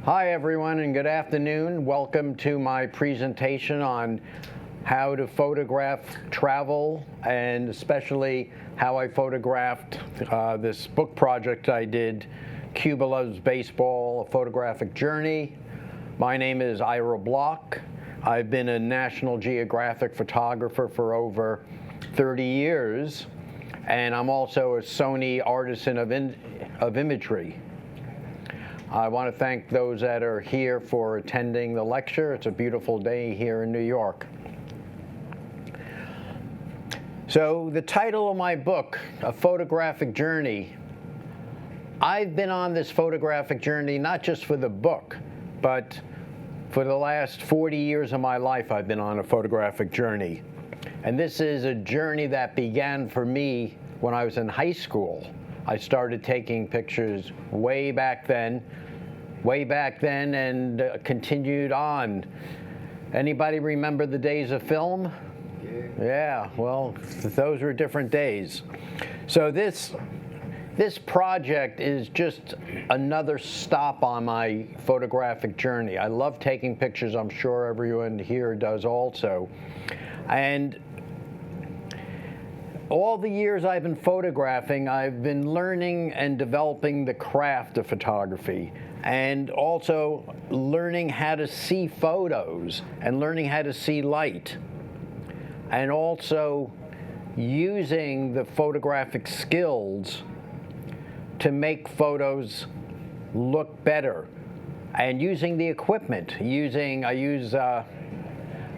Hi everyone and good afternoon. Welcome to my presentation on how to photograph travel and especially how I photographed this book project I did, Cuba Loves Baseball, A Photographic Journey. My name is Ira Block. I've been a National Geographic photographer for over 30 years, and I'm also a Sony Artisan of imagery. I want to thank those that are here for attending the lecture. It's a beautiful day here in New York. So the title of my book, A Photographic Journey, I've been on this photographic journey not just for the book, but for the last 40 years of my life I've been on a photographic journey. And this is a journey that began for me when I was in high school. I started taking pictures way back then and continued on. Anybody remember the days of film? Yeah, well, those were different days. So this project is just another stop on my photographic journey. I love taking pictures. I'm sure everyone here does also. And all the years I've been photographing, I've been learning and developing the craft of photography, and also learning how to see photos and learning how to see light, and also using the photographic skills to make photos look better, and using the equipment.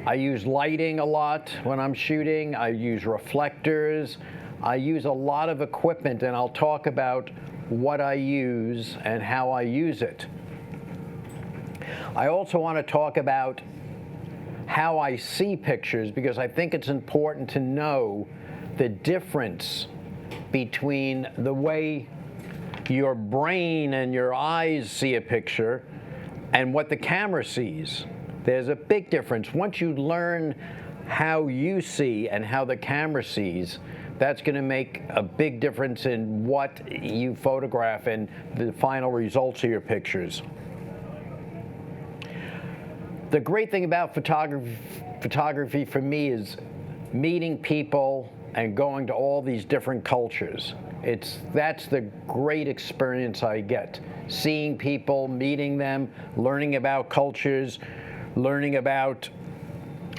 I use lighting a lot when I'm shooting. I use reflectors. I use a lot of equipment, and I'll talk about what I use and how I use it. I also want to talk about how I see pictures, because I think it's important to know the difference between the way your brain and your eyes see a picture and what the camera sees. There's a big difference. Once you learn how you see and how the camera sees, that's going to make a big difference in what you photograph and the final results of your pictures. The great thing about photography for me is meeting people and going to all these different cultures. That's the great experience I get. Seeing people, meeting them, learning about cultures, learning about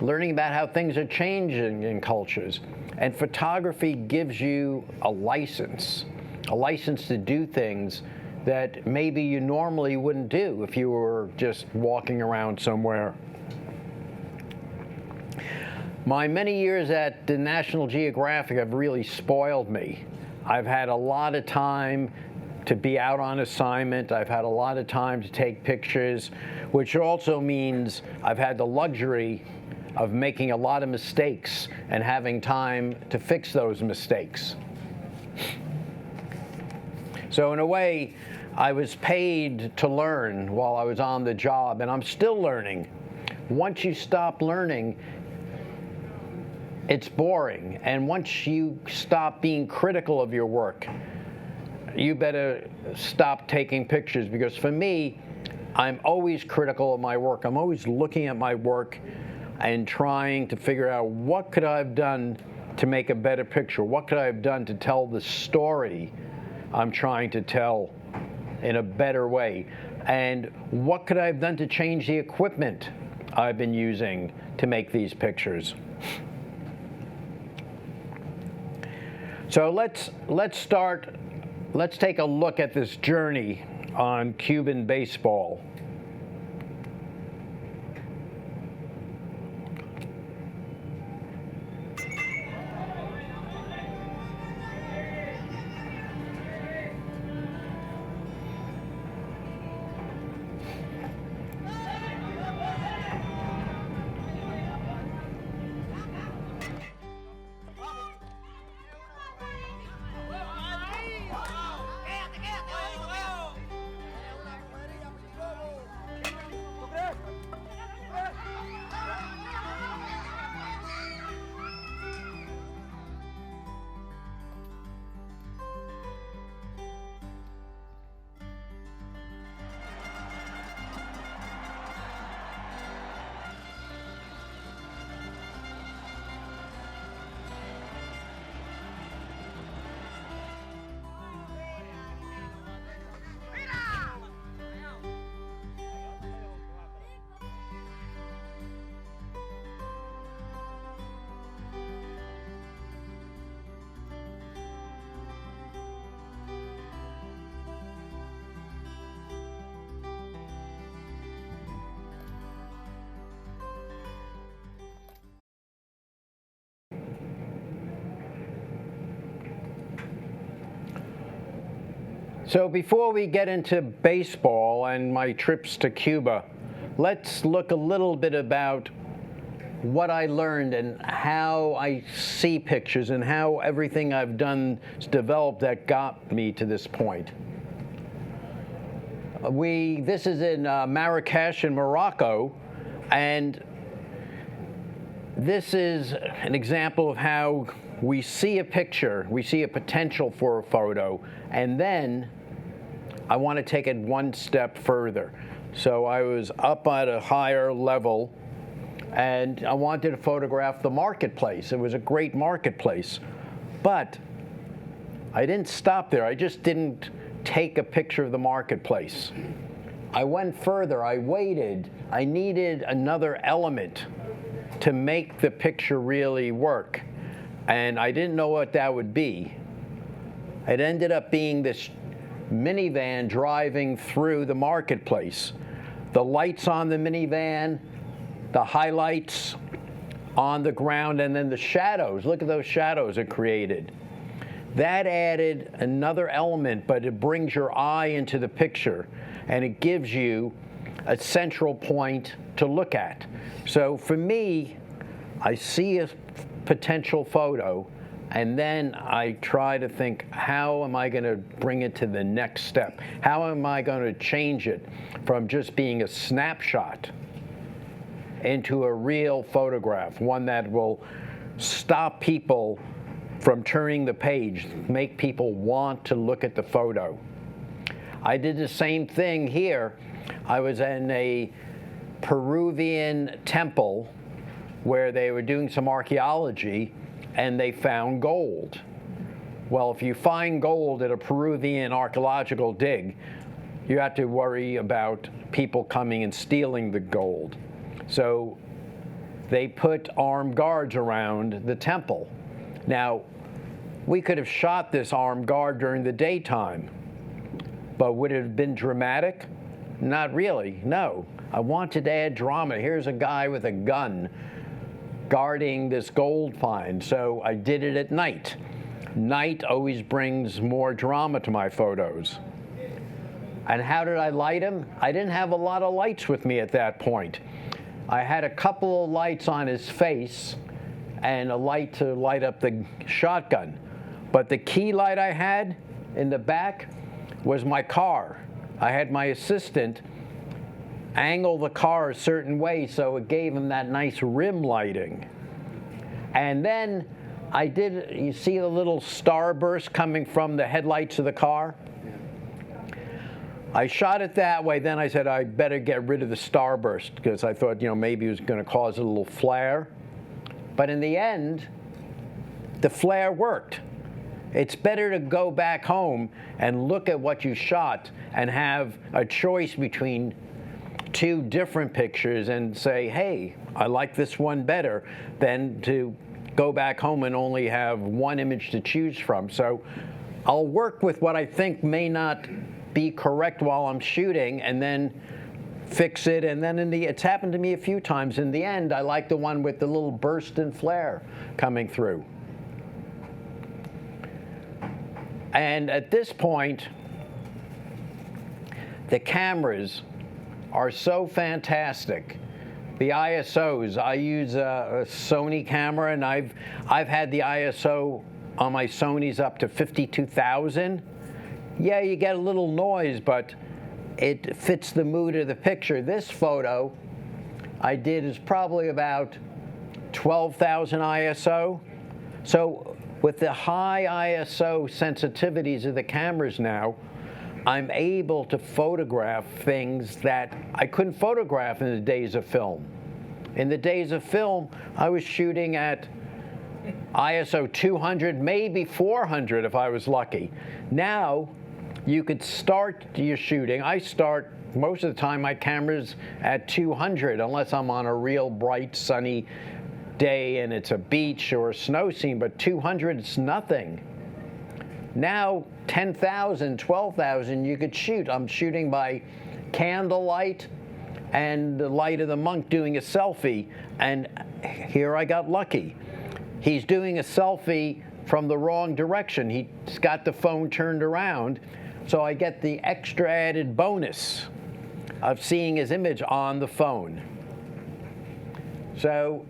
how things are changing in cultures. And photography gives you a license to do things that maybe you normally wouldn't do if you were just walking around somewhere. My many years at the National Geographic have really spoiled me. I've had a lot of time to be out on assignment. I've had a lot of time to take pictures, which also means I've had the luxury of making a lot of mistakes and having time to fix those mistakes. So in a way, I was paid to learn while I was on the job, and I'm still learning. Once you stop learning, it's boring. And once you stop being critical of your work, you better stop taking pictures, because for me, I'm always critical of my work. I'm always looking at my work and trying to figure out what could I have done to make a better picture? What could I have done to tell the story I'm trying to tell in a better way? And what could I have done to change the equipment I've been using to make these pictures? So let's take a look at this journey on Cuban baseball. So before we get into baseball and my trips to Cuba, let's look a little bit about what I learned and how I see pictures and how everything I've done is developed that got me to this point. This is in Marrakesh in Morocco, and this is an example of how we see a picture, we see a potential for a photo, and then I want to take it one step further. So I was up at a higher level, and I wanted to photograph the marketplace. It was a great marketplace. But I didn't stop there. I just didn't take a picture of the marketplace. I went further. I waited. I needed another element to make the picture really work. And I didn't know what that would be. It ended up being this minivan driving through the marketplace. The lights on the minivan, the highlights on the ground, and then the shadows. Look at those shadows it created. That added another element, but it brings your eye into the picture, and it gives you a central point to look at. So for me, I see a potential photo, and then I try to think, how am I going to bring it to the next step? How am I going to change it from just being a snapshot into a real photograph, one that will stop people from turning the page, make people want to look at the photo. I did the same thing here. I was in a Peruvian temple where they were doing some archaeology, and they found gold. Well, if you find gold at a Peruvian archaeological dig, you have to worry about people coming and stealing the gold. So they put armed guards around the temple. Now, we could have shot this armed guard during the daytime, but would it have been dramatic? Not really, no. I wanted to add drama. Here's a guy with a gun guarding this gold find, so I did it at night. Night always brings more drama to my photos. And how did I light him? I didn't have a lot of lights with me at that point. I had a couple of lights on his face and a light to light up the shotgun. But the key light I had in the back was my car. I had my assistant angle the car a certain way so it gave him that nice rim lighting. And then you see the little starburst coming from the headlights of the car? I shot it that way, then I said I better get rid of the starburst because I thought, maybe it was going to cause a little flare. But in the end, the flare worked. It's better to go back home and look at what you shot and have a choice between two different pictures and say, hey, I like this one better, than to go back home and only have one image to choose from. So I'll work with what I think may not be correct while I'm shooting and then fix it. And then it's happened to me a few times. In the end, I like the one with the little burst and flare coming through. And at this point, the cameras are so fantastic. The ISOs, I use a Sony camera, and I've had the ISO on my Sonys up to 52,000. Yeah, you get a little noise, but it fits the mood of the picture. This photo I did is probably about 12,000 ISO. So with the high ISO sensitivities of the cameras now, I'm able to photograph things that I couldn't photograph in the days of film. In the days of film, I was shooting at ISO 200, maybe 400 if I was lucky. Now, you could start your shooting. I start, most of the time, my camera's at 200, unless I'm on a real bright, sunny day and it's a beach or a snow scene, but 200 is nothing. Now, 10,000, 12,000, you could shoot. I'm shooting by candlelight and the light of the monk doing a selfie, and here I got lucky. he's doing a selfie from the wrong direction. He's got the phone turned around, so I get the extra added bonus of seeing his image on the phone. So,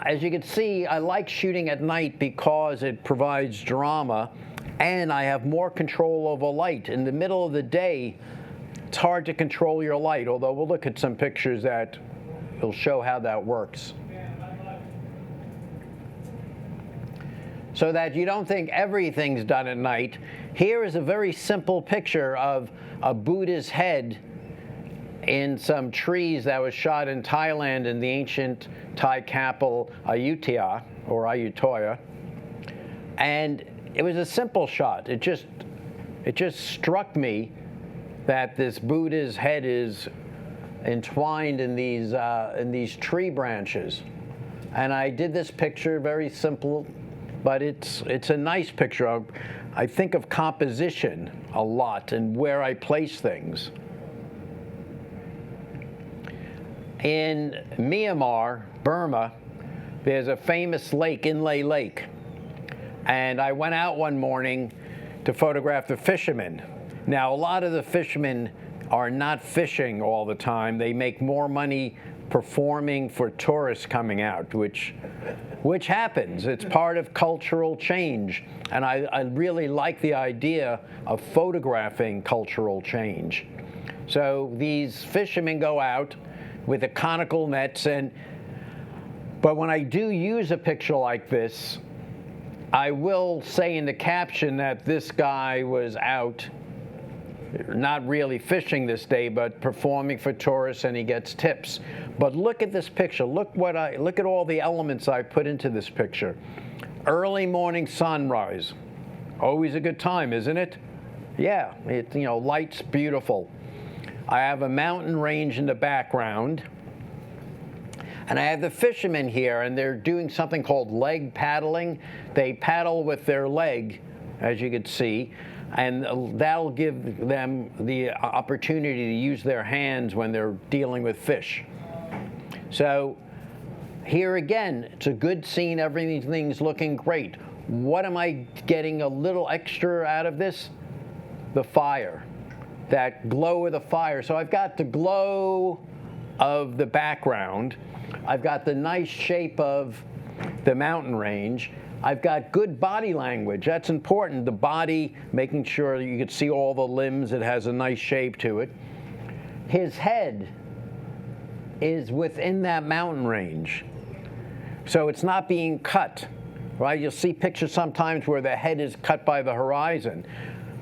as you can see, I like shooting at night because it provides drama, and I have more control over light. In the middle of the day, it's hard to control your light, although we'll look at some pictures that will show how that works. So that you don't think everything's done at night, here is a very simple picture of a Buddha's head in some trees that was shot in Thailand in the ancient Thai capital Ayutthaya, or Ayutthaya. And it was a simple shot. It just struck me that this Buddha's head is entwined in these tree branches. And I did this picture, very simple, but it's a nice picture. I think of composition a lot and where I place things. In Myanmar, Burma, there's a famous lake, Inle Lake. And I went out one morning to photograph the fishermen. Now, a lot of the fishermen are not fishing all the time. They make more money performing for tourists coming out, which happens. It's part of cultural change. And I really like the idea of photographing cultural change. So these fishermen go out with the conical nets, but when I do use a picture like this, I will say in the caption that this guy was out, not really fishing this day, but performing for tourists, and he gets tips. But look at this picture. Look at all the elements I put into this picture. Early morning sunrise. Always a good time, isn't it? Yeah, light's beautiful. I have a mountain range in the background. And I have the fishermen here, and they're doing something called leg paddling. They paddle with their leg, as you can see, and that'll give them the opportunity to use their hands when they're dealing with fish. So here again, it's a good scene. Everything's looking great. What am I getting a little extra out of this? The fire, that glow of the fire. So I've got the glow of the background. I've got the nice shape of the mountain range. I've got good body language. That's important. The body, making sure you can see all the limbs. It has a nice shape to it. His head is within that mountain range. So it's not being cut, right? You'll see pictures sometimes where the head is cut by the horizon.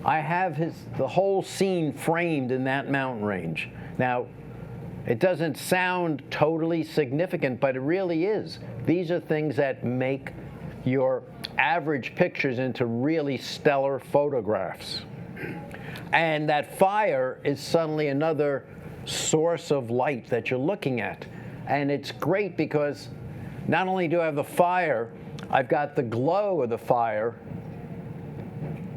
I have the whole scene framed in that mountain range. Now, it doesn't sound totally significant, but it really is. These are things that make your average pictures into really stellar photographs. And that fire is suddenly another source of light that you're looking at. And it's great because not only do I have the fire, I've got the glow of the fire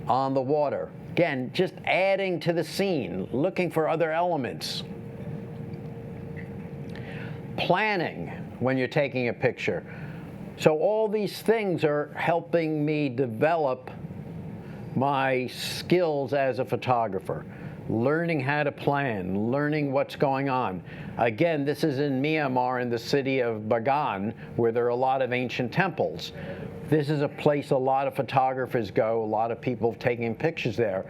on the water. Again, just adding to the scene, looking for other elements. Planning when you're taking a picture. So all these things are helping me develop my skills as a photographer. Learning how to plan, learning what's going on. Again, this is in Myanmar, in the city of Bagan, where there are a lot of ancient temples. This is a place a lot of photographers go, a lot of people taking pictures there.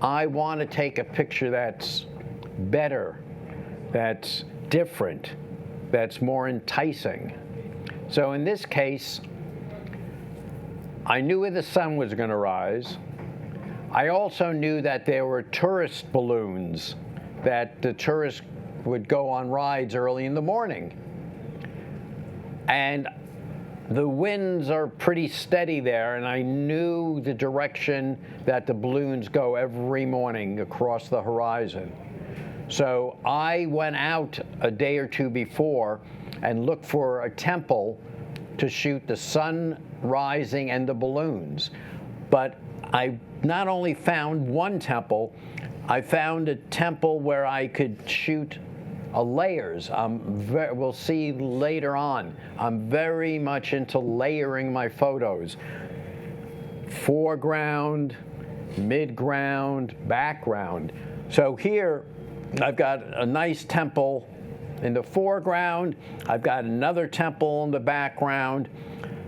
I want to take a picture that's better, that's different, that's more enticing. So in this case, I knew where the sun was going to rise. I also knew that there were tourist balloons, that the tourists would go on rides early in the morning. And the winds are pretty steady there, and I knew the direction that the balloons go every morning across the horizon. So I went out a day or two before and looked for a temple to shoot the sun rising and the balloons. But I not only found one temple, I found a temple where I could shoot layers. We'll see later on. I'm very much into layering my photos. Foreground, midground, background. So here I've got a nice temple in the foreground. I've got another temple in the background.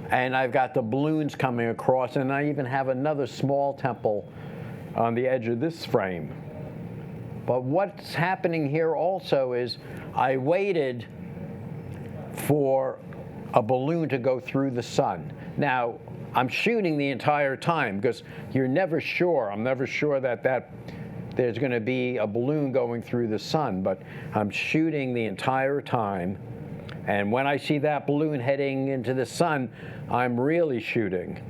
And I've got the balloons coming across. And I even have another small temple on the edge of this frame. But what's happening here also is I waited for a balloon to go through the sun. Now, I'm shooting the entire time because you're never sure. I'm never sure that there's going to be a balloon going through the sun, but I'm shooting the entire time. And when I see that balloon heading into the sun, I'm really shooting.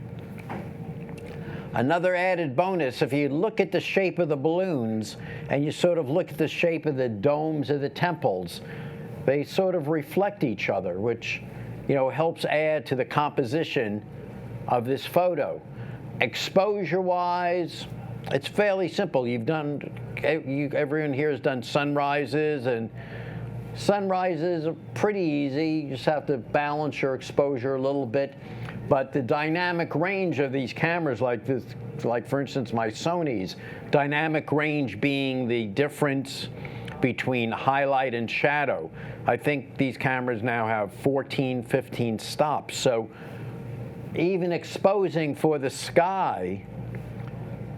Another added bonus, if you look at the shape of the balloons and you sort of look at the shape of the domes of the temples, they sort of reflect each other, which, you know, helps add to the composition of this photo. Exposure-wise, it's fairly simple. Everyone here has done sunrises, and sunrises are pretty easy. You just have to balance your exposure a little bit. But the dynamic range of these cameras, like this, like for instance my Sony's, dynamic range being the difference between highlight and shadow. I think these cameras now have 14, 15 stops. So even exposing for the sky,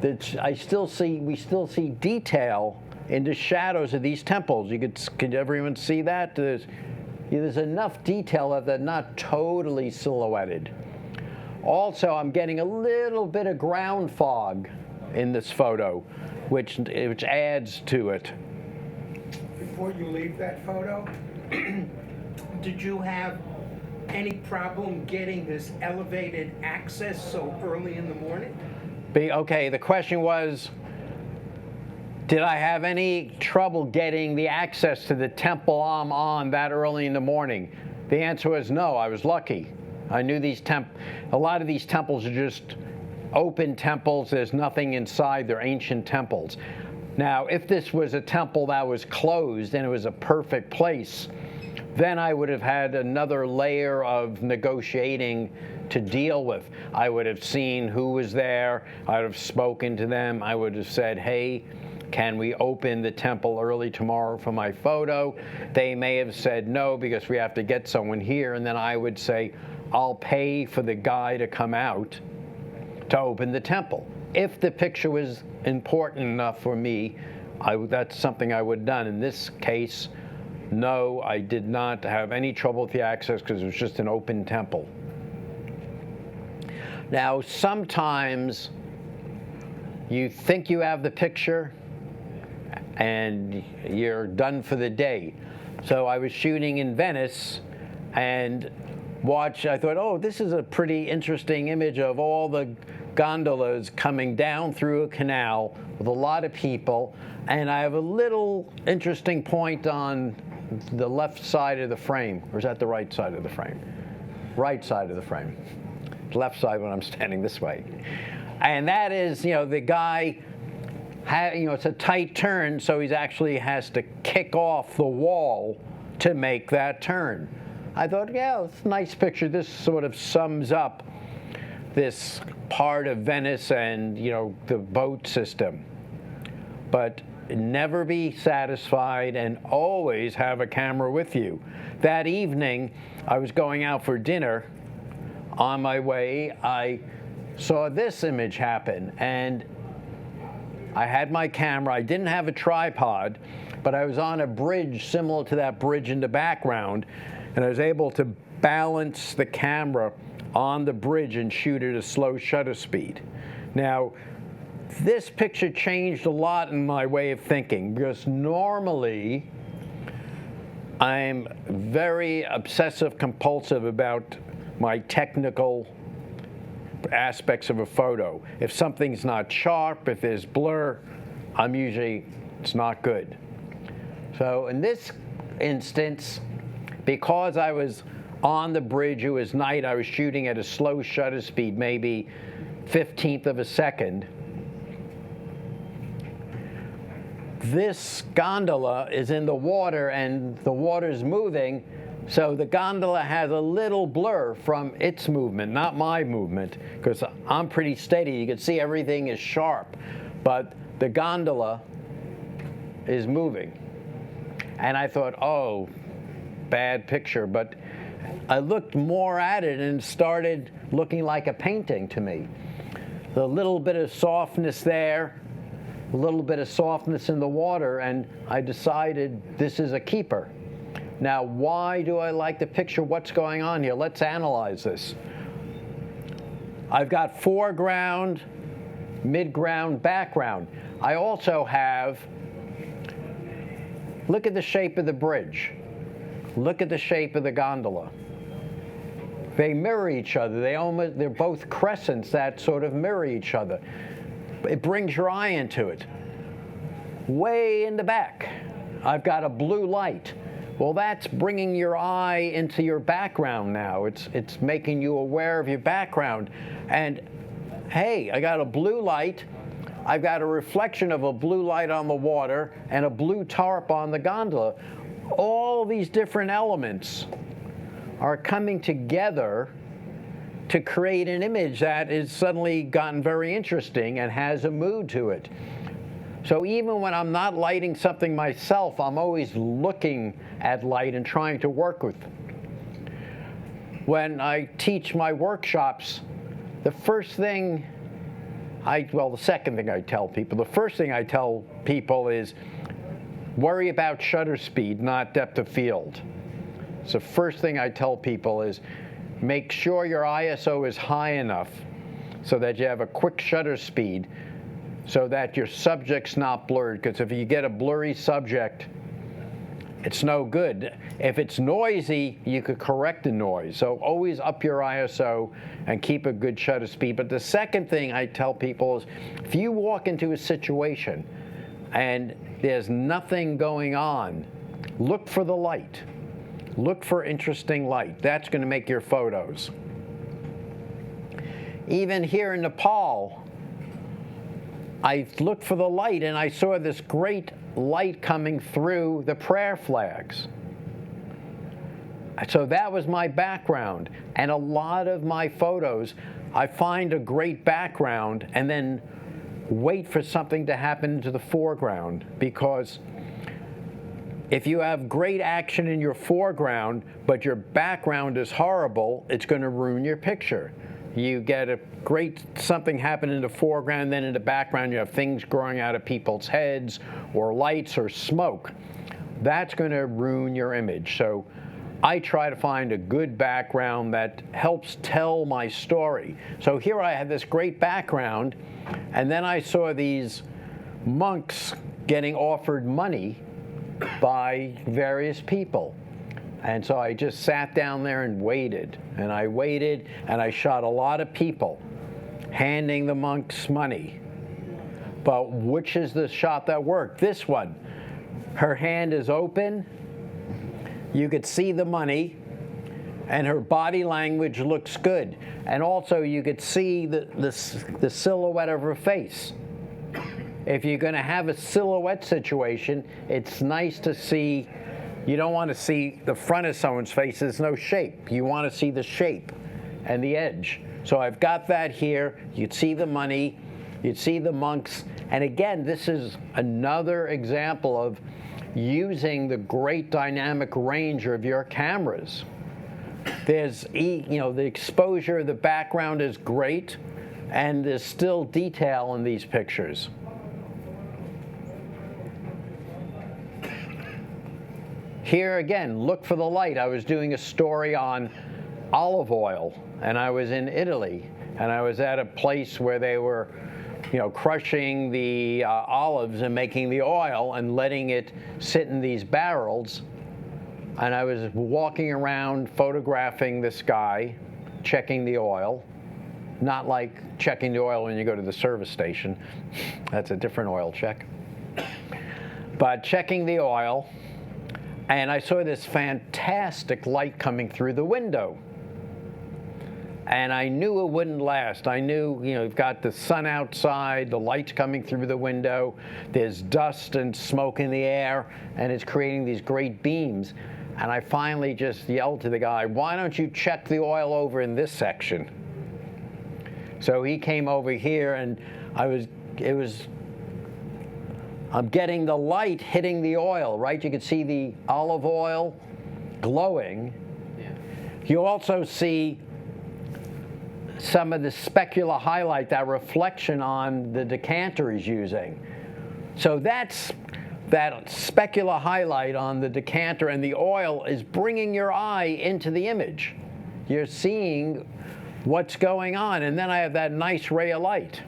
we still see detail in the shadows of these temples. Could everyone see that? There's enough detail that they're not totally silhouetted. Also, I'm getting a little bit of ground fog in this photo, which adds to it. Before you leave that photo, did you have any problem getting this elevated access so early in the morning? Okay, the question was, did I have any trouble getting the access to the temple I'm on that early in the morning? The answer was no, I was lucky. I knew a lot of these temples are just open temples. There's nothing inside. They're ancient temples. Now, if this was a temple that was closed and it was a perfect place, then I would have had another layer of negotiating to deal with. I would have seen who was there. I would have spoken to them. I would have said, hey, can we open the temple early tomorrow for my photo? They may have said no because we have to get someone here. And then I would say, I'll pay for the guy to come out to open the temple. If the picture was important enough for me, that's something I would have done. In this case, no, I did not have any trouble with the access because it was just an open temple. Now, sometimes you think you have the picture and you're done for the day. So I was shooting in Venice and I thought, oh, this is a pretty interesting image of all the gondolas coming down through a canal with a lot of people. And I have a little interesting point on the left side of the frame. Or is that the right side of the frame? Right side of the frame. Left side when I'm standing this way. And that is, the guy, it's a tight turn, so he actually has to kick off the wall to make that turn. I thought, yeah, it's a nice picture. This sort of sums up this part of Venice and, the boat system. But never be satisfied and always have a camera with you. That evening, I was going out for dinner. On my way, I saw this image happen, and I had my camera. I didn't have a tripod, but I was on a bridge similar to that bridge in the background, and I was able to balance the camera on the bridge and shoot at a slow shutter speed. Now, this picture changed a lot in my way of thinking, because normally I'm very obsessive compulsive about my technical aspects of a photo. If something's not sharp, if there's blur, it's not good. So in this instance, because I was on the bridge, it was night, I was shooting at a slow shutter speed, maybe 1/15 of a second. this gondola is in the water and the water's moving, so the gondola has a little blur from its movement, not my movement, because I'm pretty steady. You can see everything is sharp, but the gondola is moving. And I thought, oh, bad picture, but I looked more at it and it started looking like a painting to me. The little bit of softness there, a little bit of softness in the water, and I decided this is a keeper. Now, why do I like the picture? What's going on here? Let's analyze this. I've got foreground, midground, background. I also have, look at the shape of the bridge. Look at the shape of the gondola. They mirror each other. They're both crescents that sort of mirror each other. It brings your eye into it. Way in the back, I've got a blue light. Well, that's bringing your eye into your background now. It's making you aware of your background. And hey, I got a blue light. I've got a reflection of a blue light on the water and a blue tarp on the gondola. All these different elements are coming together to create an image that is suddenly gotten very interesting and has a mood to it. So even when I'm not lighting something myself, I'm always looking at light and trying to work with it. When I teach my workshops, the second thing I tell people, the first thing I tell people is worry about shutter speed, not depth of field. So the first thing I tell people is make sure your ISO is high enough so that you have a quick shutter speed so that your subject's not blurred, because if you get a blurry subject, it's no good. If it's noisy, you could correct the noise. So always up your ISO and keep a good shutter speed. But the second thing I tell people is if you walk into a situation and there's nothing going on, look for the light. Look for interesting light. That's going to make your photos. Even here in Nepal, I looked for the light and I saw this great light coming through the prayer flags. So that was my background. And a lot of my photos, I find a great background and then wait for something to happen into the foreground, because if you have great action in your foreground, but your background is horrible, it's going to ruin your picture. You get a great something happen in the foreground, then in the background you have things growing out of people's heads or lights or smoke. That's going to ruin your image. So I try to find a good background that helps tell my story. So here I had this great background, and then I saw these monks getting offered money by various people. And so I just sat down there and waited, and I shot a lot of people handing the monks money. But which is the shot that worked? This one. Her hand is open, you could see the money, and her body language looks good. And also you could see the silhouette of her face. If you're going to have a silhouette situation, it's nice to see. You don't want to see the front of someone's face. There's no shape. You want to see the shape and the edge. So I've got that here. You'd see the money. You'd see the monks. And again, this is another example of using the great dynamic range of your cameras. There's, the exposure, the background is great, and there's still detail in these pictures. Here again, look for the light. I was doing a story on olive oil, and I was in Italy, and I was at a place where they were, crushing the olives and making the oil and letting it sit in these barrels. And I was walking around photographing this guy, checking the oil. Not like checking the oil when you go to the service station. That's a different oil check. But checking the oil. And I saw this fantastic light coming through the window. and I knew it wouldn't last. I knew, you've got the sun outside, the lights coming through the window, there's dust and smoke in the air, and it's creating these great beams. And I finally just yelled to the guy, why don't you check the oil over in this section? So he came over here, and I'm getting the light hitting the oil, right? You can see the olive oil glowing. Yeah. You also see some of the specular highlight, that reflection on the decanter he's using. So that's that specular highlight on the decanter, and the oil is bringing your eye into the image. You're seeing what's going on, and then I have that nice ray of light.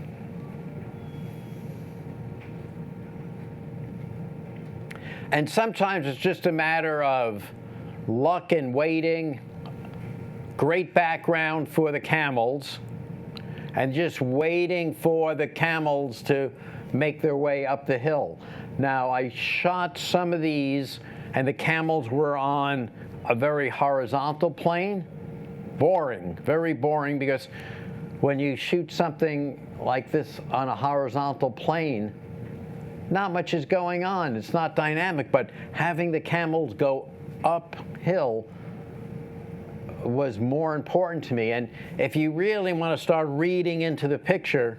And sometimes it's just a matter of luck and waiting. Great background for the camels, and just waiting for the camels to make their way up the hill. Now, I shot some of these, and the camels were on a very horizontal plane. Boring, very boring, because when you shoot something like this on a horizontal plane, not much is going on. It's not dynamic, but having the camels go uphill was more important to me. And if you really want to start reading into the picture,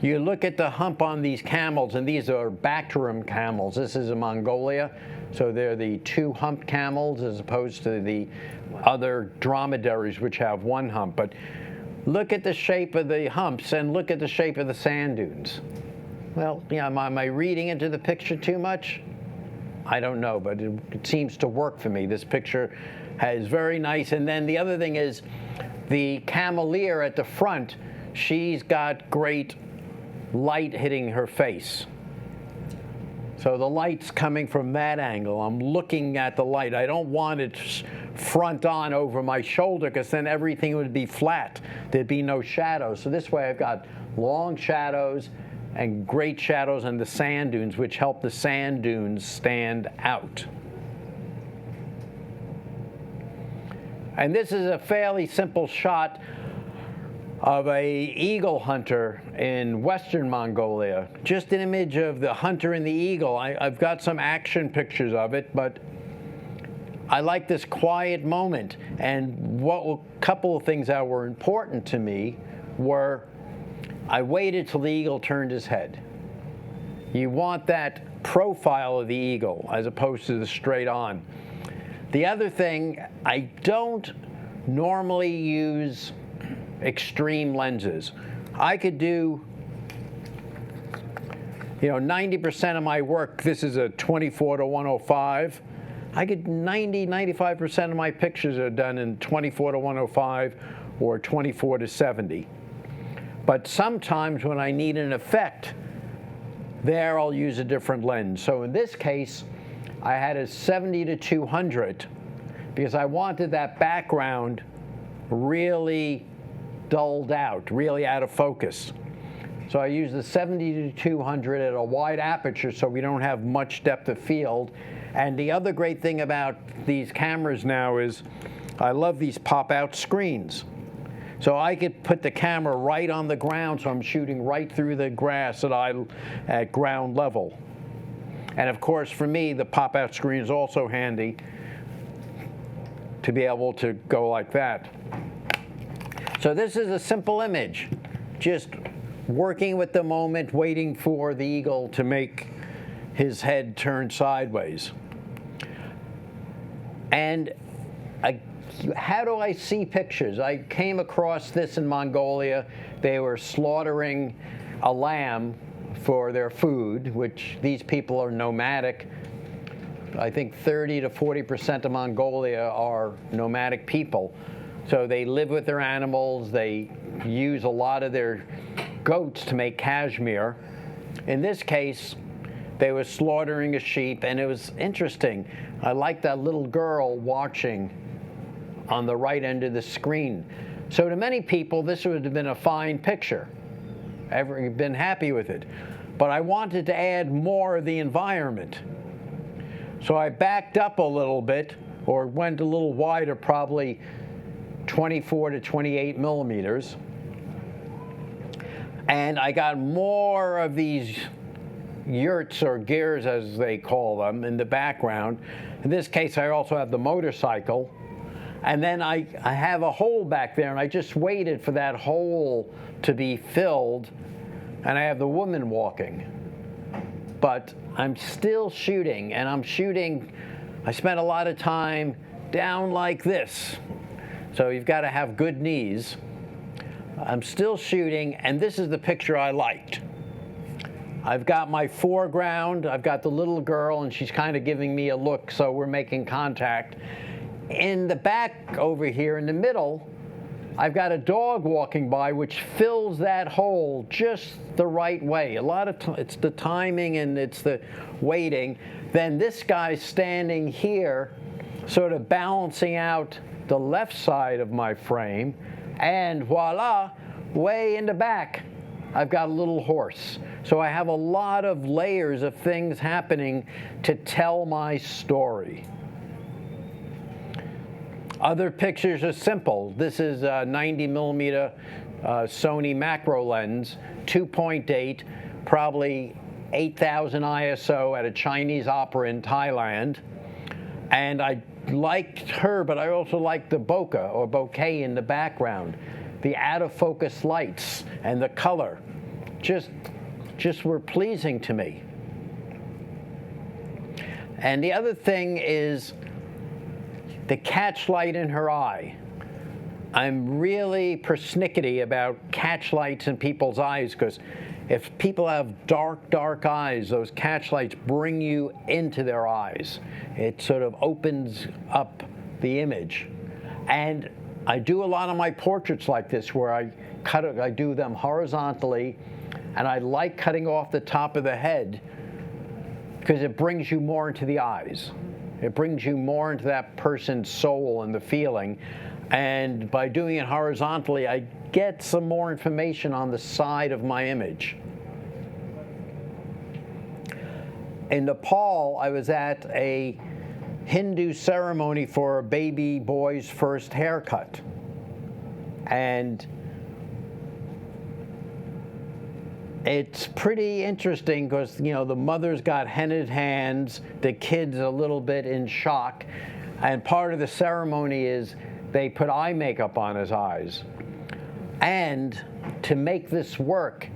you look at the hump on these camels, and these are Bactrim camels. This is in Mongolia, so they're the two-humped camels as opposed to the other dromedaries which have one hump. But look at the shape of the humps and look at the shape of the sand dunes. Well, am I reading into the picture too much? I don't know, but it seems to work for me. This picture is very nice. And then the other thing is the cameleer at the front, she's got great light hitting her face. So the light's coming from that angle. I'm looking at the light. I don't want it front on over my shoulder, because then everything would be flat. There'd be no shadows. So this way I've got long shadows and great shadows on the sand dunes, which help the sand dunes stand out. And this is a fairly simple shot of an eagle hunter in western Mongolia. Just an image of the hunter and the eagle. I've got some action pictures of it, but I like this quiet moment. And a couple of things that were important to me were, I waited till the eagle turned his head. You want that profile of the eagle as opposed to the straight on. The other thing, I don't normally use extreme lenses. I could do, 90% of my work, this is a 24-105. I could 95% of my pictures are done in 24-105 or 24-70. But sometimes when I need an effect, there I'll use a different lens. So in this case, I had a 70-200 because I wanted that background really dulled out, really out of focus. So I used the 70-200 at a wide aperture so we don't have much depth of field. And the other great thing about these cameras now is I love these pop-out screens. So I could put the camera right on the ground, so I'm shooting right through the grass at ground level. And of course, for me, the pop-out screen is also handy to be able to go like that. So this is a simple image, just working with the moment, waiting for the eagle to make his head turn sideways. And how do I see pictures? I came across this in Mongolia. They were slaughtering a lamb for their food, which these people are nomadic. I think 30-40% of Mongolia are nomadic people. So they live with their animals. They use a lot of their goats to make cashmere. In this case, they were slaughtering a sheep, and it was interesting. I liked that little girl watching on the right end of the screen. So to many people, this would have been a fine picture. I've been happy with it. But I wanted to add more of the environment. So I backed up a little bit, or went a little wider, probably 24 to 28 millimeters. And I got more of these yurts or gears, as they call them, in the background. In this case, I also have the motorcycle. And then I have a hole back there, and I just waited for that hole to be filled, and I have the woman walking. But I'm still shooting, and I spent a lot of time down like this. So you've got to have good knees. I'm still shooting, and this is the picture I liked. I've got my foreground, I've got the little girl, and she's kind of giving me a look, so we're making contact. In the back over here in the middle, I've got a dog walking by, which fills that hole just the right way. A lot of it's the timing and it's the waiting. Then this guy's standing here, sort of balancing out the left side of my frame. And voila, way in the back, I've got a little horse. So I have a lot of layers of things happening to tell my story. Other pictures are simple. This is a 90 millimeter Sony macro lens, 2.8, probably 8,000 ISO at a Chinese opera in Thailand. And I liked her, but I also liked the bokeh or bouquet in the background. The out of focus lights and the color just were pleasing to me. And the other thing is the catch light in her eye. I'm really persnickety about catch lights in people's eyes, because if people have dark eyes, those catch lights bring you into their eyes. It sort of opens up the image. And I do a lot of my portraits like this, where I do them horizontally, and I like cutting off the top of the head because it brings you more into the eyes. It brings you more into that person's soul and the feeling. And by doing it horizontally, I get some more information on the side of my image. In Nepal, I was at a Hindu ceremony for a baby boy's first haircut. And it's pretty interesting because, you know, the mother's got hennaed hands, the kid's a little bit in shock, and part of the ceremony is they put eye makeup on his eyes. And to make this work,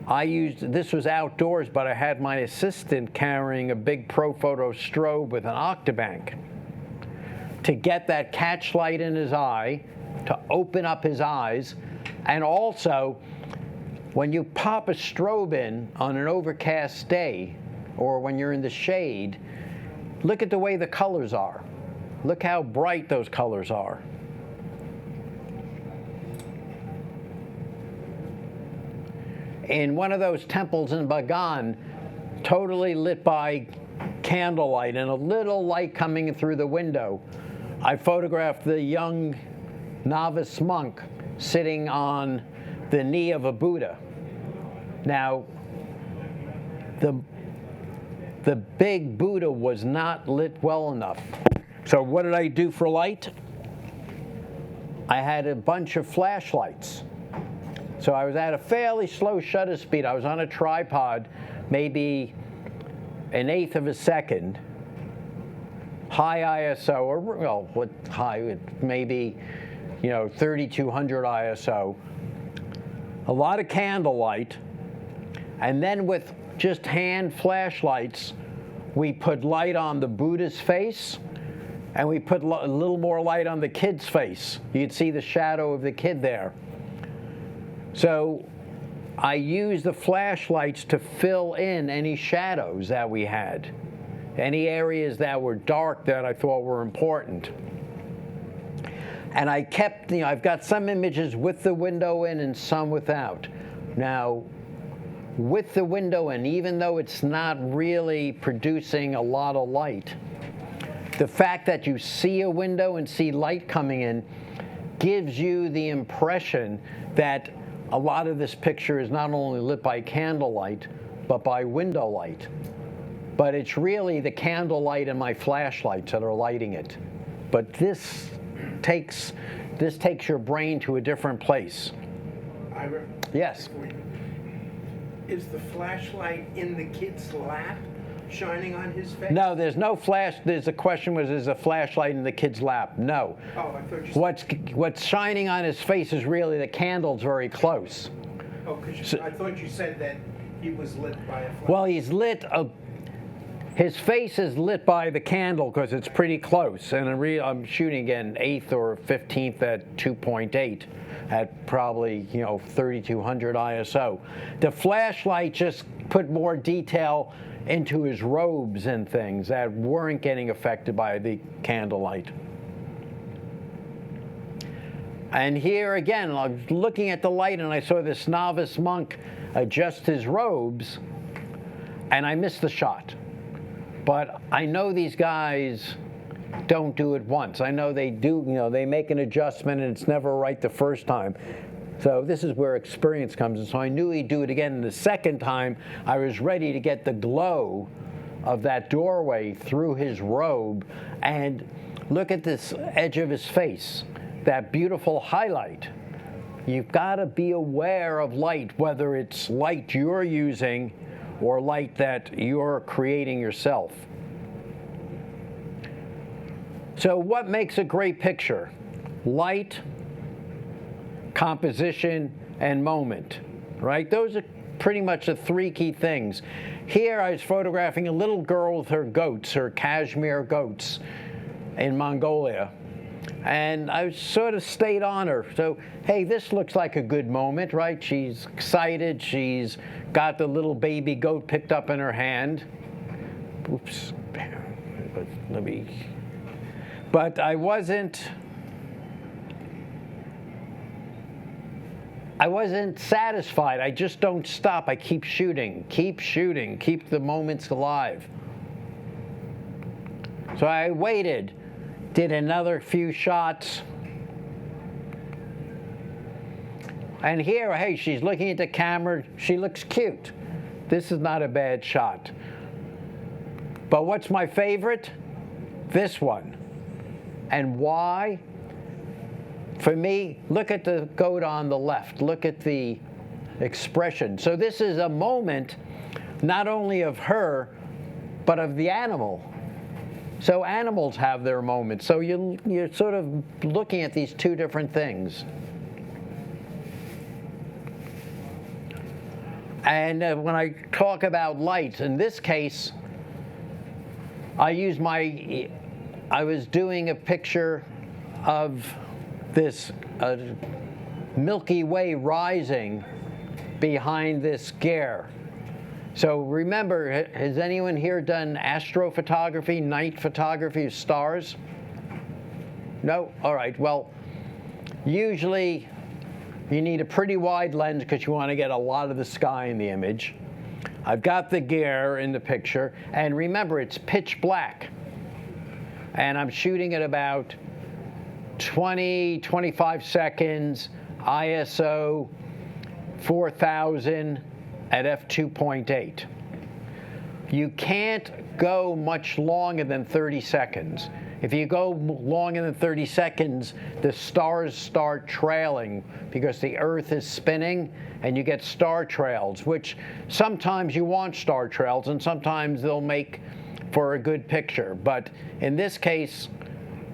this was outdoors, but I had my assistant carrying a big bhphoto strobe with an octabank to get that catch light in his eye, to open up his eyes. And also, when you pop a strobe in on an overcast day, or when you're in the shade, look at the way the colors are. Look how bright those colors are. In one of those temples in Bagan, totally lit by candlelight and a little light coming through the window, I photographed the young novice monk sitting on the knee of a Buddha. Now, the big Buddha was not lit well enough. So what did I do for light? I had a bunch of flashlights. So I was at a fairly slow shutter speed. I was on a tripod, maybe 1/8 of a second, high ISO, or well, what high? Maybe, 3200 ISO. A lot of candlelight, and then with just hand flashlights, we put light on the Buddha's face, and we put a little more light on the kid's face. You'd see the shadow of the kid there. So I used the flashlights to fill in any shadows that we had, any areas that were dark that I thought were important. And I kept, I've got some images with the window in and some without. Now, with the window in, even though it's not really producing a lot of light, the fact that you see a window and see light coming in gives you the impression that a lot of this picture is not only lit by candlelight, but by window light. But it's really the candlelight and my flashlights that are lighting it. But this takes this takes your brain to a different place. Ira? Yes. Is the flashlight in the kid's lap shining on his face? No, there's no flash. There's a question was, is a flashlight in the kid's lap? No. Oh, I thought you said... What's shining on his face is really the candle's very close. Oh, because I thought you said that he was lit by a flashlight. Well, he's lit. His face is lit by the candle because it's pretty close. And I'm shooting again 8th or 15th at 2.8 at probably 3200 ISO. The flashlight just put more detail into his robes and things that weren't getting affected by the candlelight. And here again, I was looking at the light and I saw this novice monk adjust his robes, and I missed the shot. But I know these guys don't do it once. I know they do, they make an adjustment and it's never right the first time. So this is where experience comes in. So I knew he'd do it again. And the second time, I was ready to get the glow of that doorway through his robe. And look at this edge of his face, that beautiful highlight. You've got to be aware of light, whether it's light you're using or light that you're creating yourself. So what makes a great picture? Light, composition, and moment, right? Those are pretty much the three key things. Here I was photographing a little girl with her goats, her cashmere goats in Mongolia. And I sort of stayed on her. So, hey, this looks like a good moment, right? She's excited. She's got the little baby goat picked up in her hand. Oops. But I wasn't satisfied. I just don't stop. I keep shooting, keep the moments alive. So I waited, did another few shots. And here, hey, she's looking at the camera. She looks cute. This is not a bad shot. But what's my favorite? This one. And why? For me, look at the goat on the left. Look at the expression. So this is a moment not only of her, but of the animal. So animals have their moments. So you're sort of looking at these two different things. And when I talk about light, in this case, I was doing a picture of this Milky Way rising behind this Gare. So remember, has anyone here done astrophotography, night photography of stars? No? All right. Well, usually you need a pretty wide lens because you want to get a lot of the sky in the image. I've got the Gare in the picture, and remember, it's pitch black. And I'm shooting at about 25 seconds, ISO 4000 at f2.8. You can't go much longer than 30 seconds. If you go longer than 30 seconds, the stars start trailing because the Earth is spinning and you get star trails, which sometimes you want star trails and sometimes they'll make for a good picture. But in this case,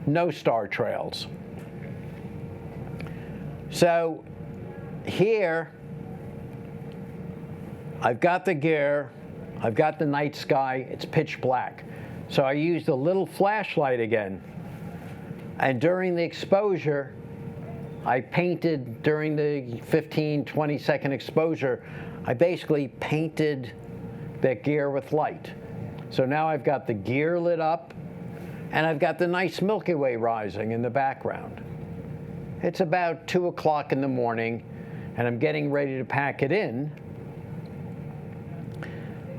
no star trails. So here, I've got the Gare, I've got the night sky, it's pitch black. So I used a little flashlight again. And during the exposure, I painted, during the 15, 20-second exposure, I basically painted that Gare with light. So now I've got the Gare lit up, and I've got the nice Milky Way rising in the background. It's about 2 o'clock in the morning, and I'm getting ready to pack it in.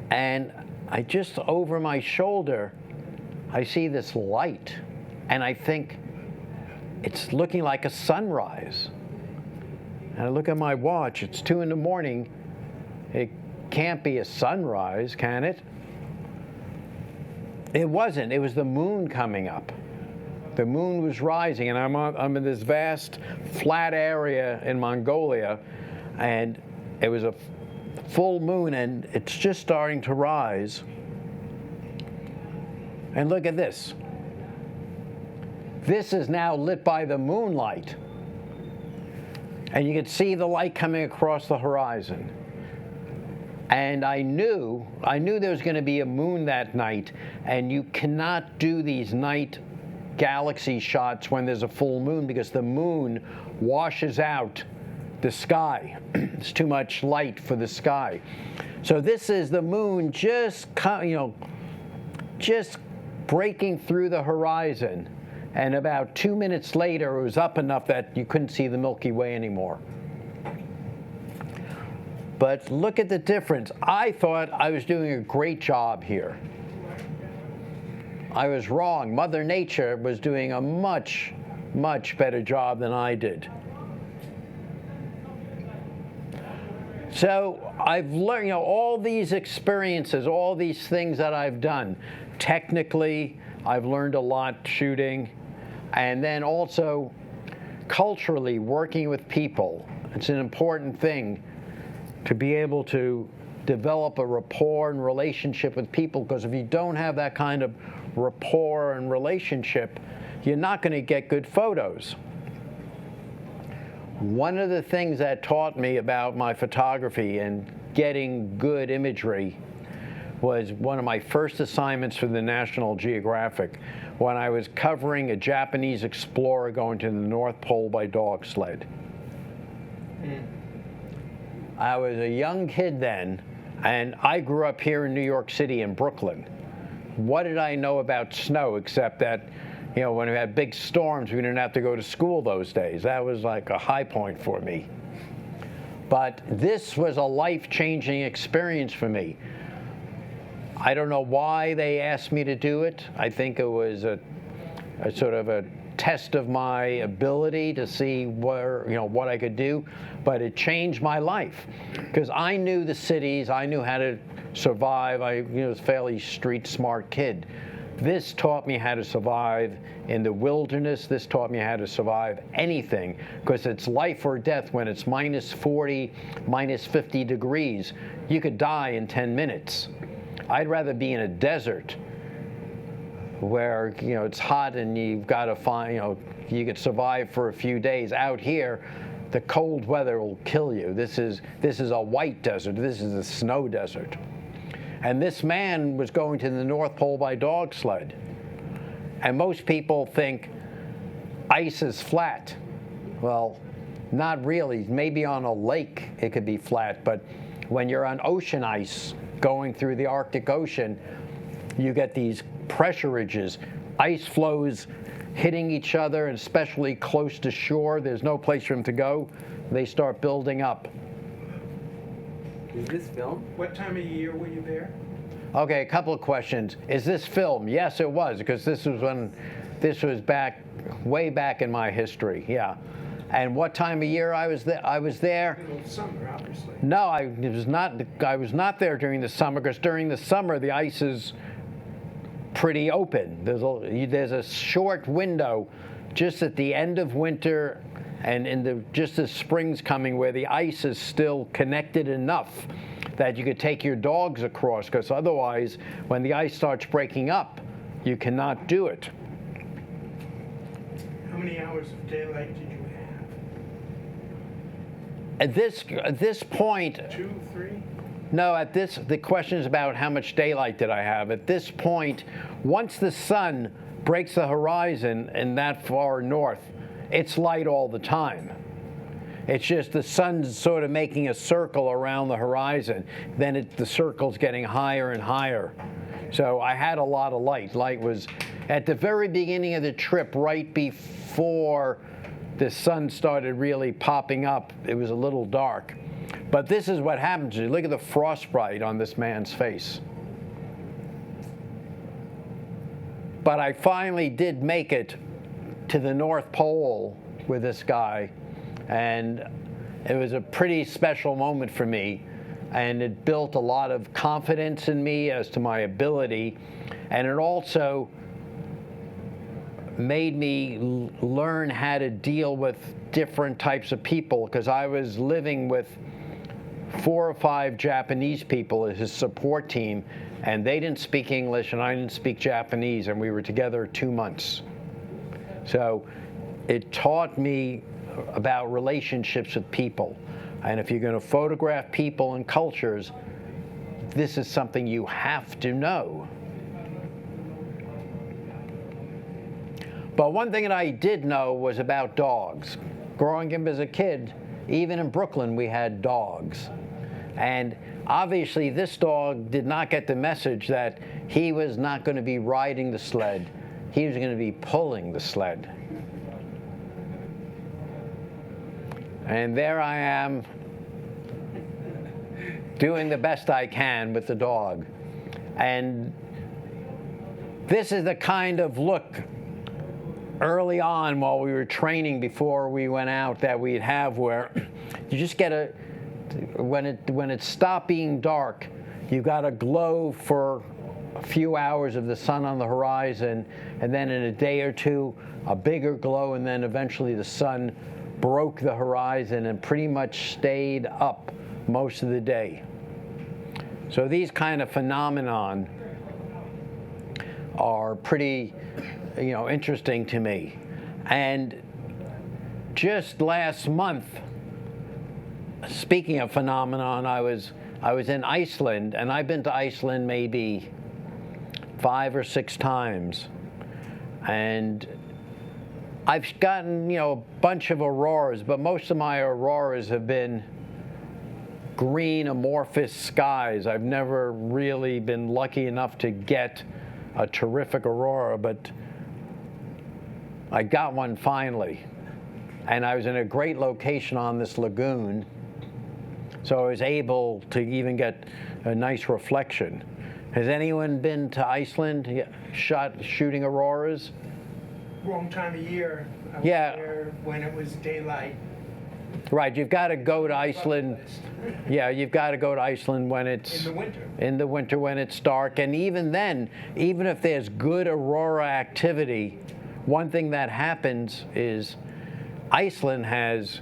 And I just, over my shoulder, I see this light, and I think it's looking like a sunrise. And I look at my watch, it's 2 in the morning. It can't be a sunrise, can it? It wasn't, it was the moon coming up. The moon was rising, and I'm in this vast flat area in Mongolia, and it was a full moon, and it's just starting to rise. And look at this. This is now lit by the moonlight. And you can see the light coming across the horizon. And I knew there was going to be a moon that night, and you cannot do these night galaxy shots when there's a full moon because the moon washes out the sky. It's too much light for the sky. So this is the moon just breaking through the horizon. And about 2 minutes later, it was up enough that you couldn't see the Milky Way anymore. But look at the difference. I thought I was doing a great job here. I was wrong. Mother Nature was doing a much, much better job than I did. So I've learned, all these experiences, all these things that I've done. Technically, I've learned a lot shooting. And then also, culturally, working with people. It's an important thing to be able to develop a rapport and relationship with people, because if you don't have that kind of rapport and relationship, you're not going to get good photos. One of the things that taught me about my photography and getting good imagery was one of my first assignments for the National Geographic, when I was covering a Japanese explorer going to the North Pole by dog sled. I was a young kid then, and I grew up here in New York City in Brooklyn. What did I know about snow except that, when we had big storms, we didn't have to go to school those days. That was like a high point for me. But this was a life-changing experience for me. I don't know why they asked me to do it. I think it was a sort of a test of my ability to see what I could do, but it changed my life because I knew the cities, I knew how to survive. I was a fairly street smart kid. This taught me how to survive in the wilderness. This taught me how to survive anything, because it's life or death when it's minus 40, minus 50 degrees. You could die in 10 minutes. I'd rather be in a desert where it's hot and you've got to find, you could survive for a few days. Out here, the cold weather will kill you. This is a white desert. This is a snow desert. And this man was going to the North Pole by dog sled. And most people think ice is flat. Well, not really. Maybe on a lake it could be flat, but when you're on ocean ice going through the Arctic Ocean, you get these pressure ridges, ice flows hitting each other, and especially close to shore. There's no place for them to go. They start building up. Is this film? What time of year were you there? Okay, a couple of questions. Is this film? Yes, it was, because this was way back in my history. Yeah. And what time of year I was there? I was there. Middle of summer, obviously. No, I was not there during the summer, because during the summer the ice is pretty open. There's a short window just at the end of winter and just as spring's coming, where the ice is still connected enough that you could take your dogs across, because otherwise, when the ice starts breaking up, you cannot do it. How many hours of daylight did you have? At this point, 2, 3? no, the question is about how much daylight did I have. At this point, once the sun breaks the horizon in that far north, it's light all the time. It's just the sun's sort of making a circle around the horizon. Then the circle's getting higher and higher. So I had a lot of light. Light was at the very beginning of the trip, right before the sun started really popping up. It was a little dark. But this is what happens. You look at the frostbite on this man's face. But I finally did make it to the North Pole with this guy, and it was a pretty special moment for me, and it built a lot of confidence in me as to my ability, and it also made me learn how to deal with different types of people, because I was living with 4 or 5 Japanese people as his support team, and they didn't speak English and I didn't speak Japanese, and we were together 2 months. So it taught me about relationships with people. And if you're going to photograph people and cultures, this is something you have to know. But one thing that I did know was about dogs. Growing up as a kid, even in Brooklyn, we had dogs. And obviously this dog did not get the message that he was not going to be riding the sled. He was going to be pulling the sled. And there I am, doing the best I can with the dog. And this is the kind of look early on while we were training before we went out that we'd have, where you just get a, when it stopped being dark, you got a glow for a few hours of the sun on the horizon, and then in a day or two, a bigger glow, and then eventually the sun broke the horizon and pretty much stayed up most of the day. So these kind of phenomenon are pretty, interesting to me. And just last month, speaking of phenomenon, I was in Iceland, and I've been to Iceland maybe 5 or 6 times, and I've gotten a bunch of auroras, but most of my auroras have been green amorphous skies. I've never really been lucky enough to get a terrific aurora, but I got one finally, and I was in a great location on this lagoon, so I was able to even get a nice reflection. Has anyone been to Iceland shooting auroras? Wrong time of year. I was Yeah. there when it was daylight. Right, you've got to go to Iceland. Yeah, you've got to go to Iceland when it's In the winter. in the winter when it's dark. And even then, even if there's good aurora activity, one thing that happens is Iceland has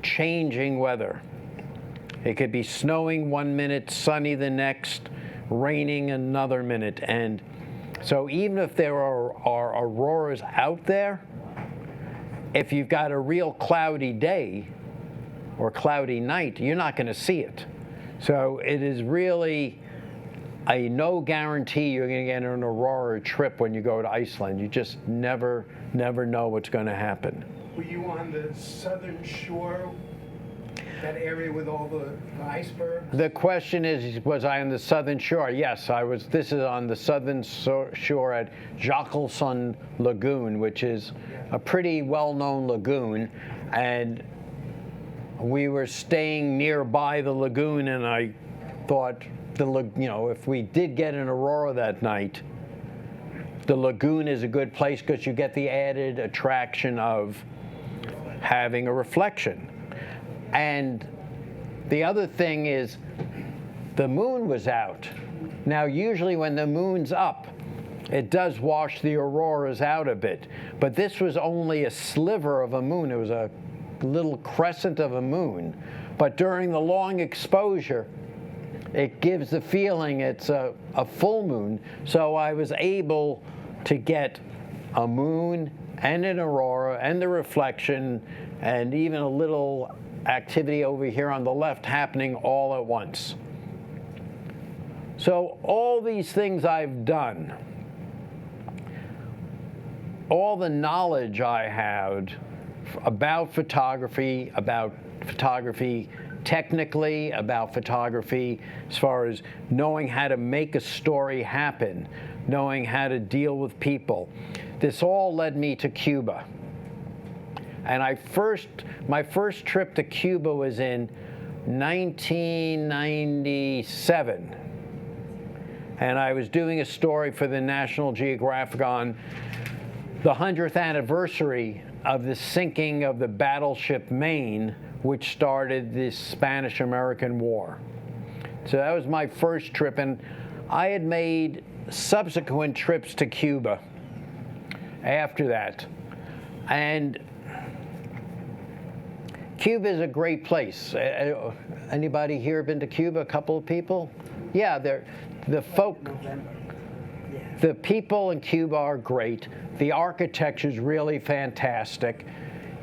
changing weather. It could be snowing one minute, sunny the next, raining another minute. And so even if there are auroras out there, if you've got a real cloudy day or cloudy night, you're not going to see it. So it is really a no guarantee you're going to get an aurora trip when you go to Iceland. You just never know what's going to happen. Were you on the southern shore, that area with all the icebergs? The question is, was I on the southern shore? Yes, I was. This is on the southern shore at Jackalson Lagoon, which is a pretty well-known lagoon, and we were staying nearby the lagoon, and I thought, if we did get an aurora that night, the lagoon is a good place because you get the added attraction of having a reflection. And the other thing is, the moon was out. Now, usually when the moon's up, it does wash the auroras out a bit. But this was only a sliver of a moon. It was a little crescent of a moon. But during the long exposure, it gives the feeling it's a full moon. So I was able to get a moon and an aurora and the reflection and even a little activity over here on the left happening all at once. So all these things I've done, all the knowledge I had about photography technically, about photography as far as knowing how to make a story happen, knowing how to deal with people, this all led me to Cuba. And my first trip to Cuba was in 1997. And I was doing a story for the National Geographic on the 100th anniversary of the sinking of the battleship Maine, which started the Spanish-American War. So that was my first trip, and I had made subsequent trips to Cuba. after that. And Cuba is a great place. Anybody here been to Cuba? A couple of people? Yeah, the people in Cuba are great. The architecture is really fantastic.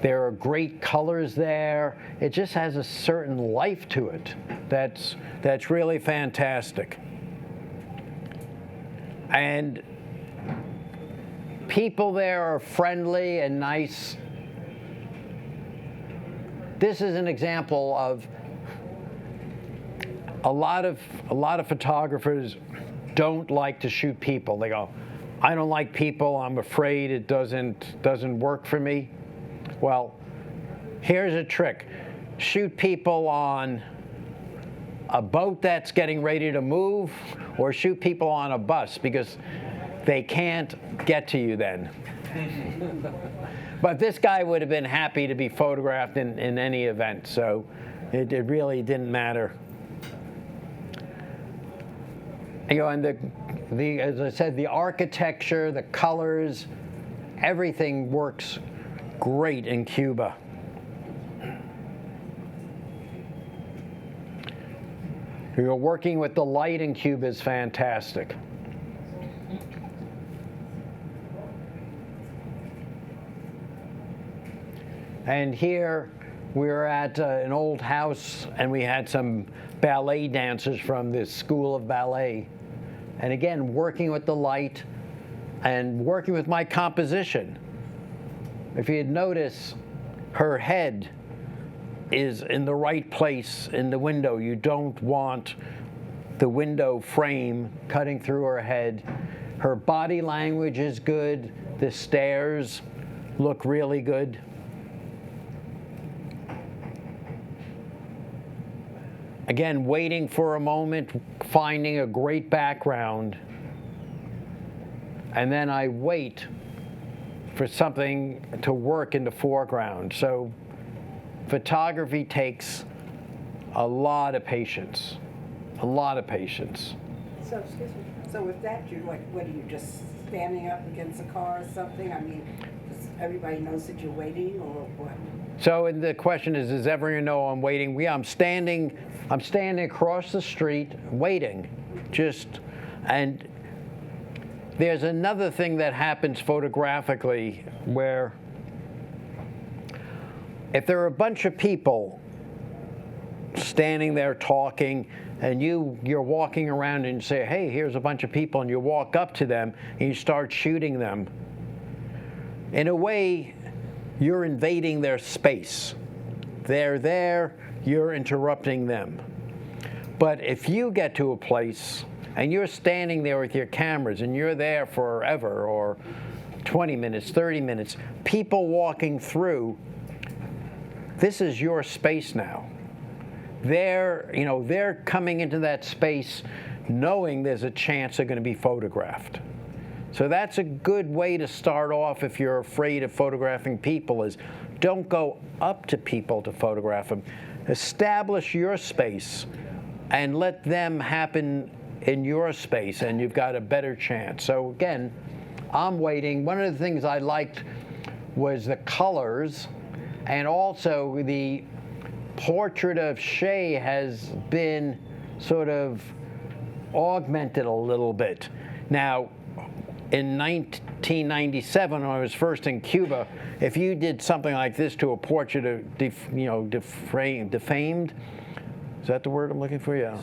There are great colors there. It just has a certain life to it that's really fantastic. And people there are friendly and nice. This is an example of a lot of photographers don't like to shoot people. They go, I don't like people, I'm afraid it doesn't work for me. Well, here's a trick. Shoot people on a boat that's getting ready to move, or shoot people on a bus, because they can't get to you then. But this guy would have been happy to be photographed in any event, so it really didn't matter. You know, and as I said, the architecture, the colors, everything works great in Cuba. You know, working with the light in Cuba is fantastic. And here we're at an old house, and we had some ballet dancers from this school of ballet. And again, working with the light and working with my composition. If you'd notice, her head is in the right place in the window. You don't want the window frame cutting through her head. Her body language is good. The stairs look really good. Again, waiting for a moment, finding a great background, and then I wait for something to work in the foreground. So photography takes a lot of patience, a lot of patience. So, excuse me, so with that, you're like, what are you, just standing up against a car or something? I mean, does everybody knows that you're waiting, or what? So and the question is, does everyone know I'm waiting? Yeah, I'm standing across the street waiting, and there's another thing that happens photographically where if there are a bunch of people standing there talking, and you're walking around and you say, hey, here's a bunch of people, and you walk up to them and you start shooting them, in a way, you're invading their space. They're there, you're interrupting them. But if you get to a place and you're standing there with your cameras and you're there forever, or 20 minutes, 30 minutes, people walking through, this is your space now. They're coming into that space knowing there's a chance they're going to be photographed. So that's a good way to start off if you're afraid of photographing people, is don't go up to people to photograph them. Establish your space and let them happen in your space, and you've got a better chance. So again, I'm waiting. One of the things I liked was the colors, and also the portrait of Shea has been sort of augmented a little bit. Now, in 1997, when I was first in Cuba, if you did something like this to a portrait of, defamed, is that the word I'm looking for? Yeah.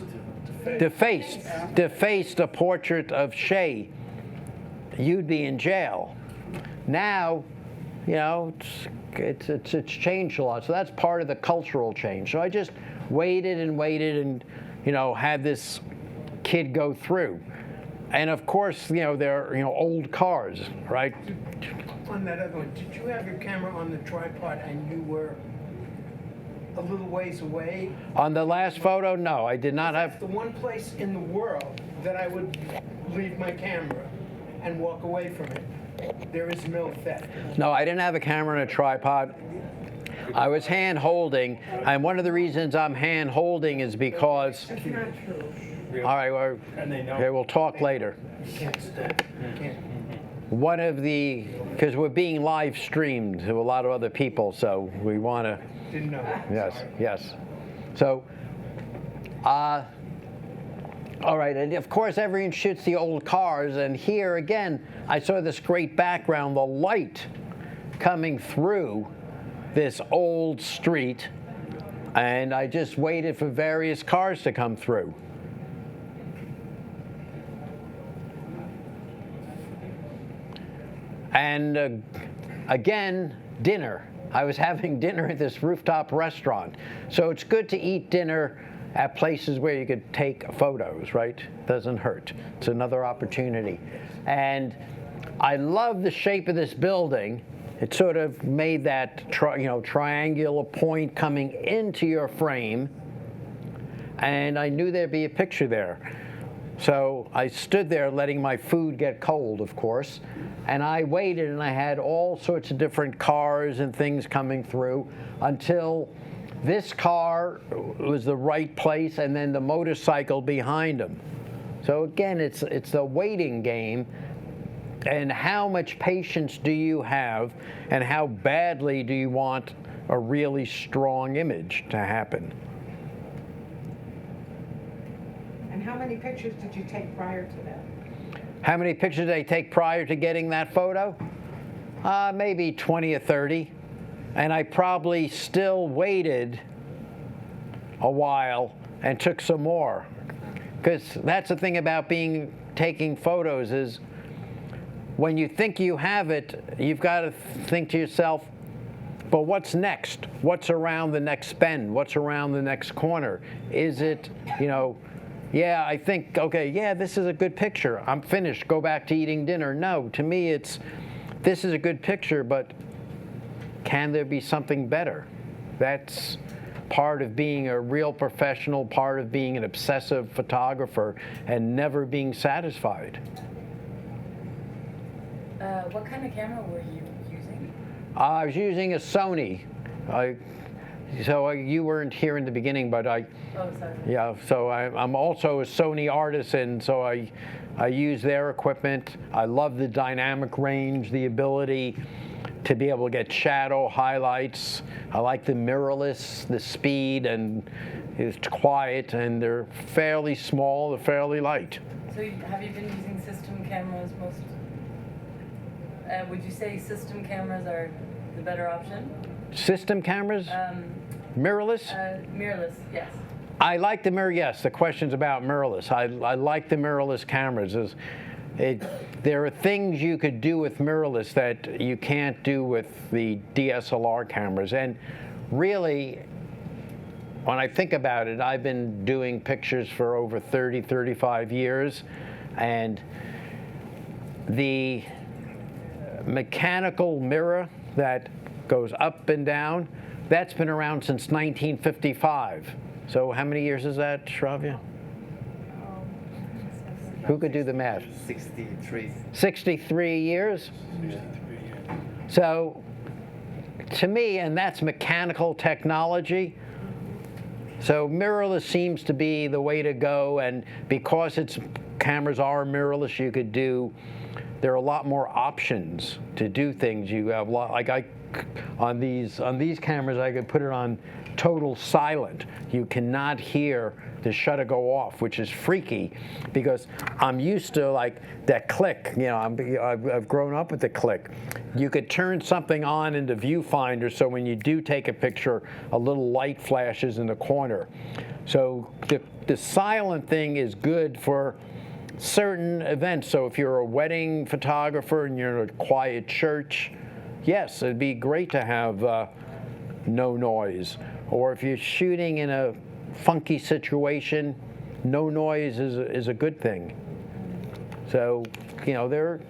Defaced a portrait of Shea, you'd be in jail. Now, it's changed a lot. So that's part of the cultural change. So I just waited and had this kid go through. And of course, they're old cars, right? On that other one, did you have your camera on the tripod and you were a little ways away? On the last photo, no, I did not have. That's the one place in the world that I would leave my camera and walk away from it. There is no theft. No, I didn't have a camera and a tripod. I was hand holding, and one of the reasons I'm hand holding is because. That's not true. All right, well, okay, we'll talk later. You can't stop. You can't. one of the, because we're being live streamed to a lot of other people, so we want to, Didn't know. yes, yes. So, all right, and of course everyone shoots the old cars, and here again, I saw this great background, the light coming through this old street, and I just waited for various cars to come through. And again, dinner. I was having dinner at this rooftop restaurant. So it's good to eat dinner at places where you could take photos, right? Doesn't hurt. It's another opportunity. And I love the shape of this building. It sort of made that triangular point coming into your frame. And I knew there'd be a picture there. So I stood there letting my food get cold, of course, and I waited, and I had all sorts of different cars and things coming through until this car was the right place, and then the motorcycle behind him. So again, it's a waiting game, and how much patience do you have, and how badly do you want a really strong image to happen? And how many pictures did you take prior to that? How many pictures did I take prior to getting that photo? Maybe 20 or 30. And I probably still waited a while and took some more. Because that's the thing about taking photos is when you think you have it, you've got to think to yourself, but what's next? What's around the next bend? What's around the next corner? Is it, yeah, I think, okay, yeah, this is a good picture. I'm finished. Go back to eating dinner. No, to me, this is a good picture, but can there be something better? That's part of being a real professional, part of being an obsessive photographer and never being satisfied. What kind of camera were you using? I was using a Sony. You weren't here in the beginning, but Oh, sorry. yeah, so I'm also a Sony Artisan, so I use their equipment. I love the dynamic range, the ability to be able to get shadow highlights. I like the mirrorless, the speed, and it's quiet, and they're fairly small, they're fairly light. So have you been using system cameras most? Would you say system cameras are the better option? System cameras? Mirrorless? Mirrorless, yes. I like the mirror, yes. The question's about mirrorless. I like the mirrorless cameras. There are things you could do with mirrorless that you can't do with the DSLR cameras. And really, when I think about it, I've been doing pictures for over 30, 35 years. And the mechanical mirror that goes up and down, that's been around since 1955. So how many years is that, Shravya? Who could do the math? 63. 63 years? So to me, and that's mechanical technology, so mirrorless seems to be the way to go, and because cameras are mirrorless, there are a lot more options to do things. You have on these cameras, I could put it on total silent. You cannot hear the shutter go off, which is freaky because I'm used to like that click. I've grown up with the click. You could turn something on in the viewfinder, so when you do take a picture, a little light flashes in the corner. So the silent thing is good for certain events. So if you're a wedding photographer and you're in a quiet church, yes, it'd be great to have no noise. Or if you're shooting in a funky situation, no noise is a good thing. So, there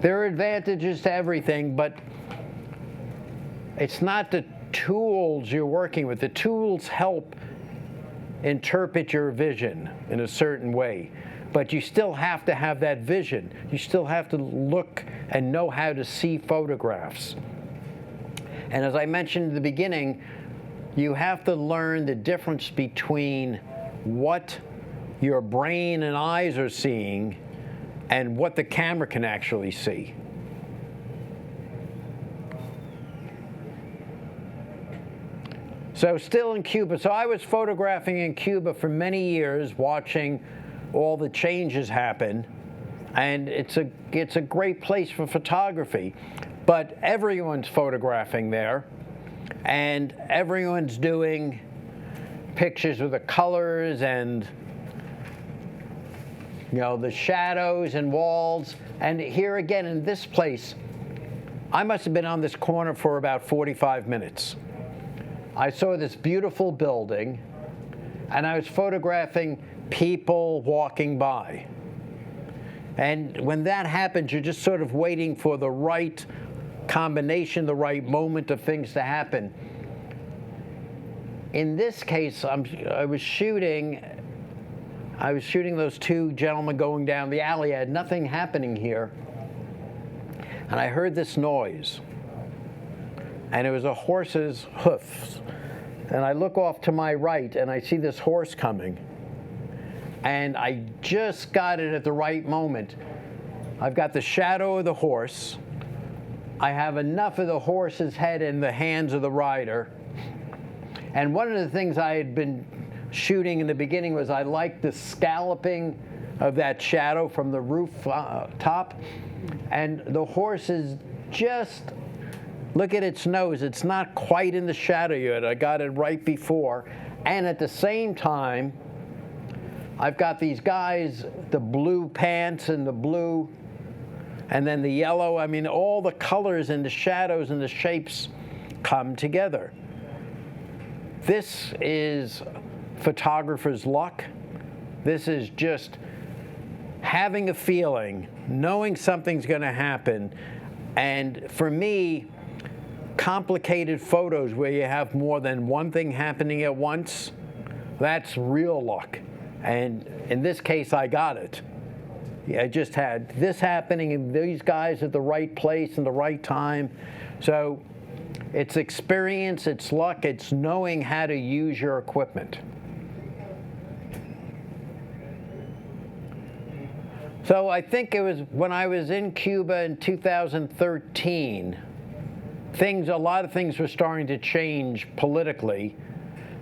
are advantages to everything, but it's not the tools you're working with. The tools help interpret your vision in a certain way. But you still have to have that vision. You still have to look and know how to see photographs. And as I mentioned in the beginning, you have to learn the difference between what your brain and eyes are seeing and what the camera can actually see. So still in Cuba. So I was photographing in Cuba for many years, watching all the changes happen. And it's a great place for photography. But everyone's photographing there. And everyone's doing pictures with the colors and the shadows and walls. And here again in this place, I must have been on this corner for about 45 minutes. I saw this beautiful building, and I was photographing people walking by. And when that happens, you're just sort of waiting for the right combination, the right moment of things to happen. In this case, I was shooting those two gentlemen going down the alley. I had nothing happening here. And I heard this noise. And it was a horse's hoofs. And I look off to my right, and I see this horse coming. And I just got it at the right moment. I've got the shadow of the horse. I have enough of the horse's head in the hands of the rider. And one of the things I had been shooting in the beginning was I liked the scalloping of that shadow from the roof top. And the horse is just, look at its nose. It's not quite in the shadow yet. I got it right before. And at the same time, I've got these guys, the blue pants and the blue, and then the yellow. I mean, all the colors and the shadows and the shapes come together. This is photographer's luck. This is just having a feeling, knowing something's going to happen. And for me, complicated photos where you have more than one thing happening at once, that's real luck. And in this case, I got it. Yeah, I just had this happening and these guys at the right place and the right time. So it's experience, it's luck, it's knowing how to use your equipment. So I think it was when I was in Cuba in 2013, a lot of things were starting to change politically,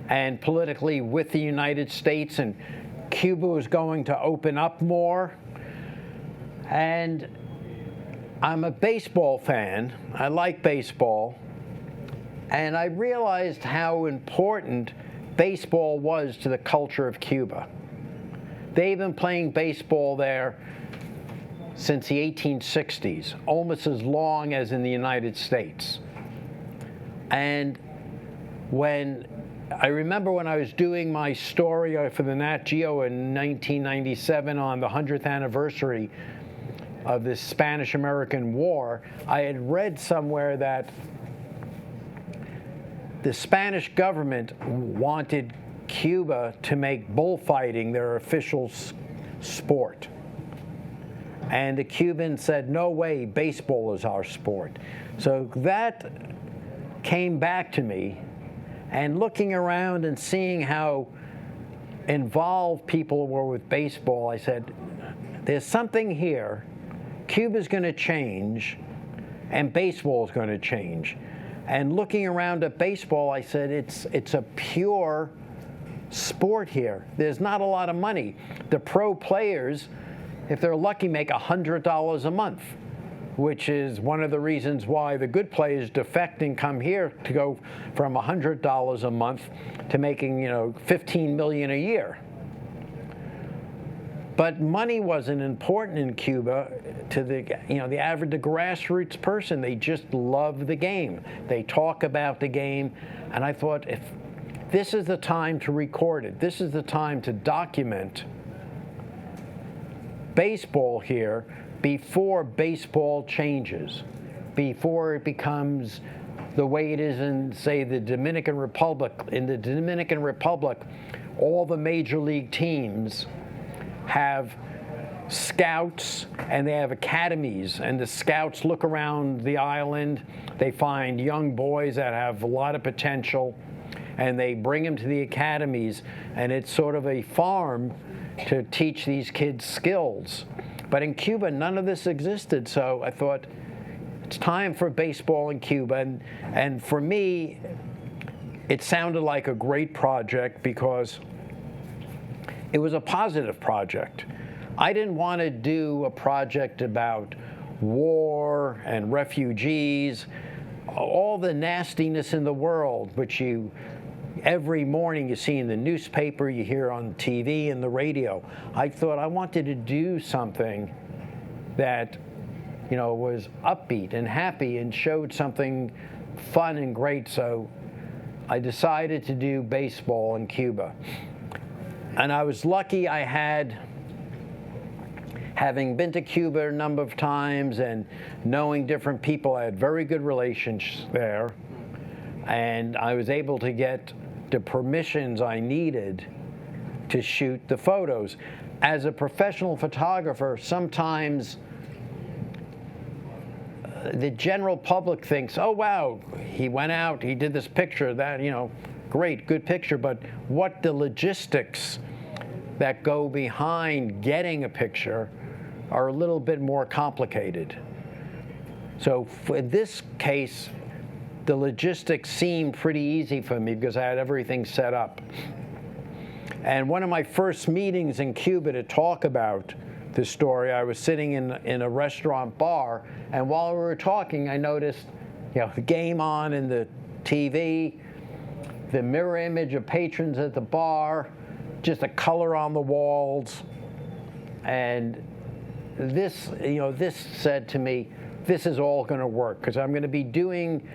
and politically with the United States, and Cuba was going to open up more. And I'm a baseball fan. I like baseball. And I realized how important baseball was to the culture of Cuba. They've been playing baseball there since the 1860s, almost as long as in the United States. And I remember when I was doing my story for the Nat Geo in 1997 on the 100th anniversary of this Spanish-American War, I had read somewhere that the Spanish government wanted Cuba to make bullfighting their official sport. And the Cubans said, no way, baseball is our sport. So that came back to me, and looking around and seeing how involved people were with baseball, I said, there's something here. Cuba's going to change, and baseball is going to change. And looking around at baseball, I said, it's a pure sport here. There's not a lot of money. The pro players, if they're lucky, make $100 a month, which is one of the reasons why the good players defect and come here to go from $100 a month to making, $15 million a year. But money wasn't important in Cuba to the average, the grassroots person. They just love the game. They talk about the game. And I thought, if this is the time to record it, this is the time to document baseball here before baseball changes, before it becomes the way it is in, say, the Dominican Republic. In the Dominican Republic, all the major league teams have scouts and they have academies, and the scouts look around the island. They find young boys that have a lot of potential, and they bring them to the academies, and it's sort of a farm to teach these kids skills. But in Cuba, none of this existed. So I thought, it's time for baseball in Cuba. And for me, it sounded like a great project because it was a positive project. I didn't want to do a project about war and refugees, all the nastiness in the world, which every morning you see in the newspaper, you hear on TV and the radio. I thought I wanted to do something that, was upbeat and happy and showed something fun and great. So I decided to do baseball in Cuba. And I was lucky I had, having been to Cuba a number of times and knowing different people, I had very good relations there. And I was able to get the permissions I needed to shoot the photos. As a professional photographer, sometimes the general public thinks, oh, wow, he went out, he did this picture, that, great, good picture, but what the logistics that go behind getting a picture are a little bit more complicated. So in this case, the logistics seemed pretty easy for me because I had everything set up. And one of my first meetings in Cuba to talk about this story, I was sitting in a restaurant bar, and while we were talking, I noticed, the game on in the TV, the mirror image of patrons at the bar, just a color on the walls, and this said to me, this is all going to work because I'm going to be doing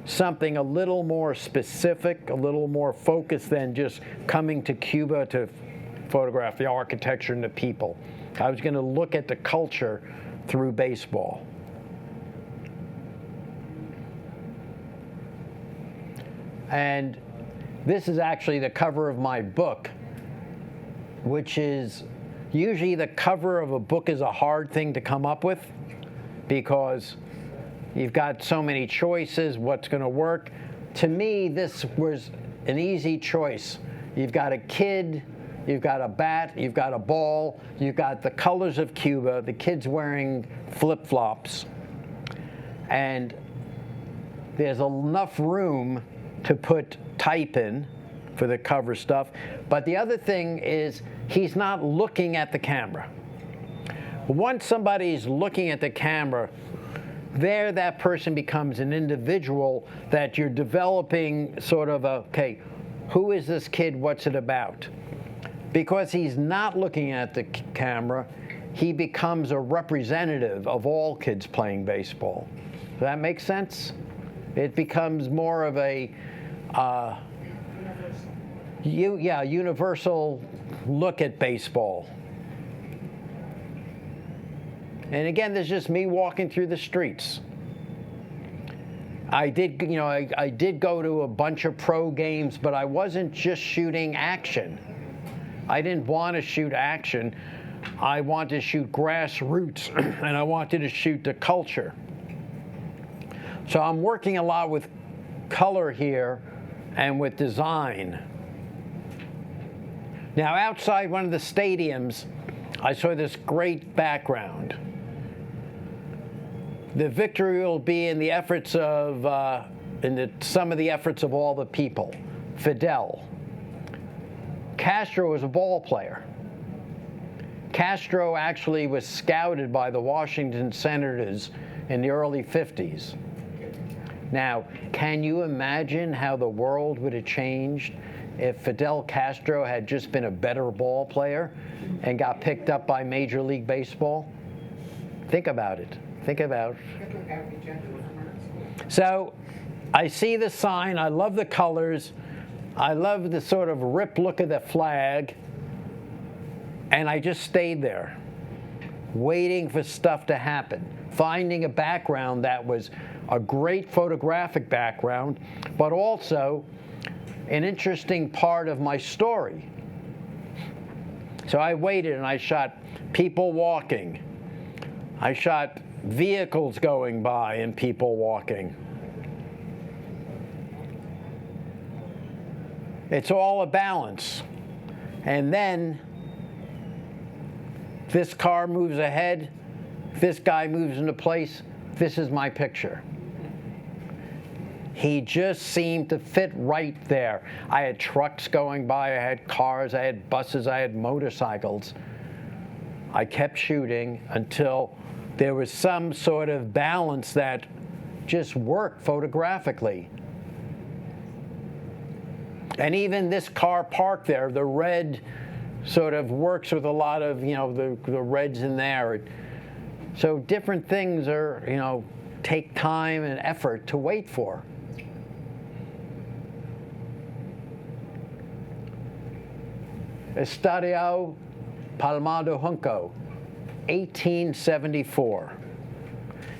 something a little more specific, a little more focused than just coming to Cuba to photograph the architecture and the people. I was going to look at the culture through baseball. And this is actually the cover of my book, which is usually the cover of a book is a hard thing to come up with because you've got so many choices, what's going to work. To me, this was an easy choice. You've got a kid, you've got a bat, you've got a ball, you've got the colors of Cuba, the kid's wearing flip-flops, and there's enough room to put type in for the cover stuff. But the other thing is he's not looking at the camera. Once somebody's looking at the camera, that person becomes an individual that you're developing sort of okay, who is this kid, what's it about? Because he's not looking at the camera, he becomes a representative of all kids playing baseball. Does that make sense? It becomes more of a universal look at baseball. And again, there's just me walking through the streets. I did go to a bunch of pro games, but I wasn't just shooting action. I didn't want to shoot action. I wanted to shoot grassroots, and I wanted to shoot the culture. So I'm working a lot with color here and with design. Now, outside one of the stadiums, I saw this great background. The victory will be in the efforts of, some of the efforts of all the people. Fidel. Castro was a ball player. Castro actually was scouted by the Washington Senators in the early 50s. Now, can you imagine how the world would have changed if Fidel Castro had just been a better ball player and got picked up by Major League Baseball? Think about it. Think about it. So I see the sign. I love the colors. I love the sort of rip look of the flag. And I just stayed there, waiting for stuff to happen, finding a background that was a great photographic background, but also an interesting part of my story. So I waited and I shot people walking. I shot vehicles going by and people walking. It's all a balance. And then This car moves ahead, this guy moves into place, this is my picture. He just seemed to fit right there. I had trucks going by, I had cars, I had buses, I had motorcycles. I kept shooting until there was some sort of balance that just worked photographically. And even this car parked there, the red sort of works with a lot of, the reds in there. So different things are, take time and effort to wait for. Estadio Palma de Junco, 1874.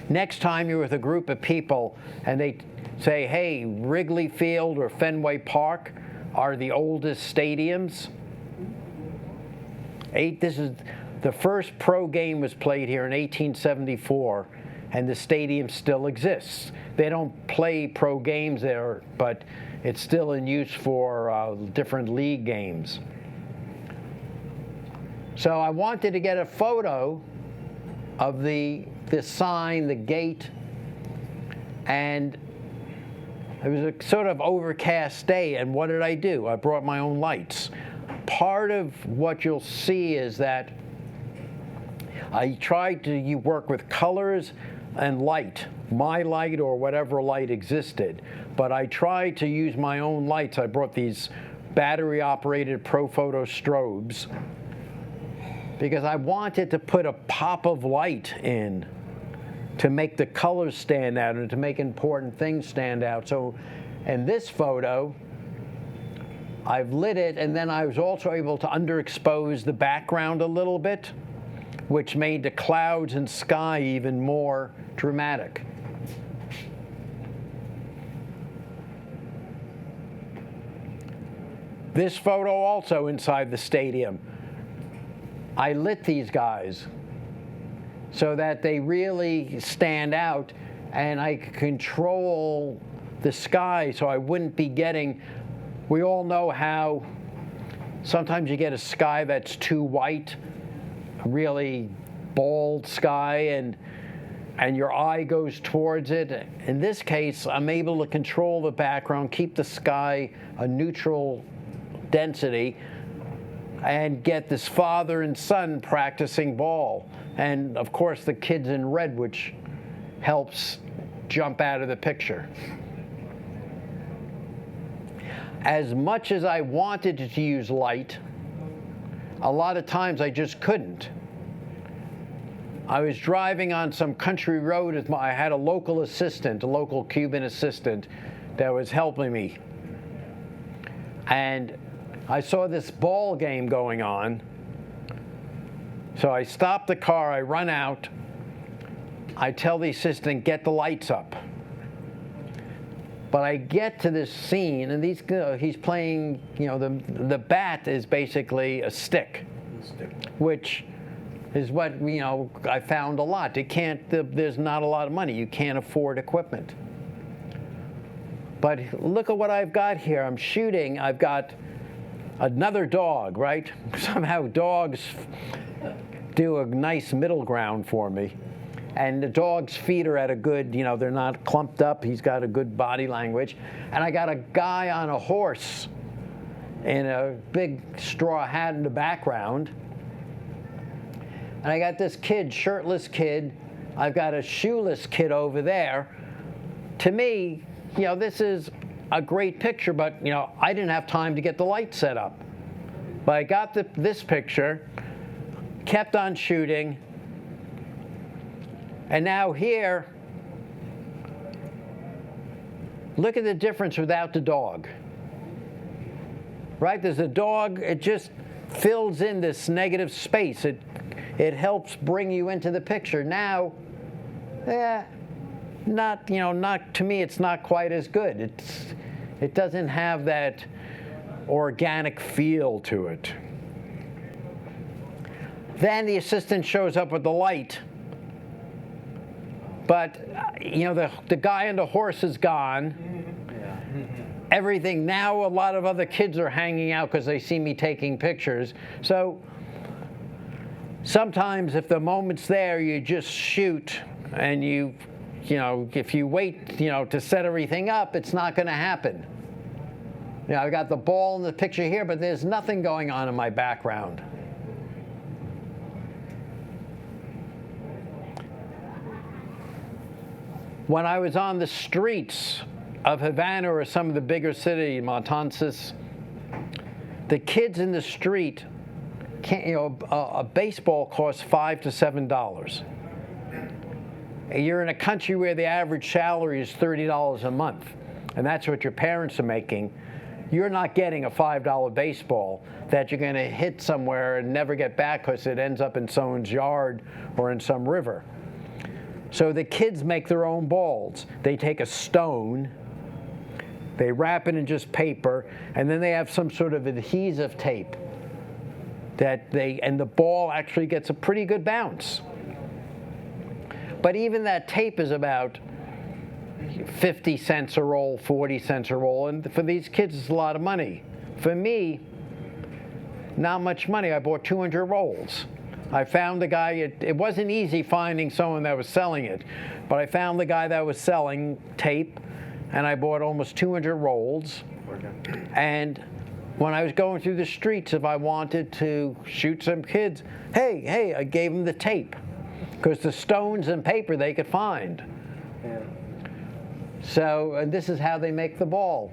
Next time you're with a group of people and they say, hey, Wrigley Field or Fenway Park are the oldest stadiums. This is the first pro game was played here in 1874, and the stadium still exists. They don't play pro games there, but it's still in use for different league games. So I wanted to get a photo of the sign, the gate, and it was a sort of overcast day, and what did I do? I brought my own lights. Part of what you'll see is that I tried to work with colors and light, my light or whatever light existed, but I tried to use my own lights. I brought these battery-operated ProPhoto strobes because I wanted to put a pop of light in to make the colors stand out and to make important things stand out. So in this photo, I've lit it, and then I was also able to underexpose the background a little bit, which made the clouds and sky even more dramatic. This photo also inside the stadium. I lit these guys so that they really stand out, and I could control the sky so I wouldn't be getting, we all know how sometimes you get a sky that's too white, a really bald sky, and your eye goes towards it. In this case, I'm able to control the background, keep the sky a neutral density, and get this father and son practicing ball. And of course the kids in red, which helps jump out of the picture. As much as I wanted to use light, a lot of times I just couldn't. I was driving on some country road. I had a local assistant, a local Cuban assistant that was helping me. And I saw this ball game going on. So I stop the car, I run out. I tell the assistant, get the lights up. But I get to this scene, and he's playing, the bat is basically a stick, which is what, I found a lot. There's not a lot of money. You can't afford equipment. But look at what I've got here. I'm shooting. I've got another dog, right? Somehow dogs do a nice middle ground for me. And the dog's feet are at a good, they're not clumped up. He's got a good body language. And I got a guy on a horse in a big straw hat in the background. And I got this kid, shirtless kid. I've got a shoeless kid over there. To me, this is a great picture, but I didn't have time to get the light set up. But I got this picture, kept on shooting, and now here, look at the difference without the dog. Right? There's a dog, it just fills in this negative space. It helps bring you into the picture. Now, not to me, it's not quite as good. It doesn't have that organic feel to it. Then the assistant shows up with the light, but the guy on the horse is gone. Everything, now a lot of other kids are hanging out because they see me taking pictures. So sometimes if the moment's there, you just shoot, and you know, if you wait, you know, to set everything up, it's not going to happen. You know, I've got the ball in the picture here, but there's nothing going on in my background. When I was on the streets of Havana or some of the bigger cities, Matanzas, the kids in the street can't, you know, a baseball costs $5 to $7. You're in a country where the average salary is $30 a month, and that's what your parents are making. You're not getting a $5 baseball that you're going to hit somewhere and never get back because it ends up in someone's yard or in some river. So the kids make their own balls. They take a stone, they wrap it in just paper, and then they have some sort of adhesive tape and the ball actually gets a pretty good bounce. But even that tape is about 50 cents a roll, 40 cents a roll, and for these kids it's a lot of money. For me, not much money. I bought 200 rolls. I found the guy, it wasn't easy finding someone that was selling it, but I found the guy that was selling tape, and I bought almost 200 rolls. And when I was going through the streets, if I wanted to shoot some kids, hey, I gave them the tape, because the stones and paper they could find. Yeah. So, and this is how they make the ball.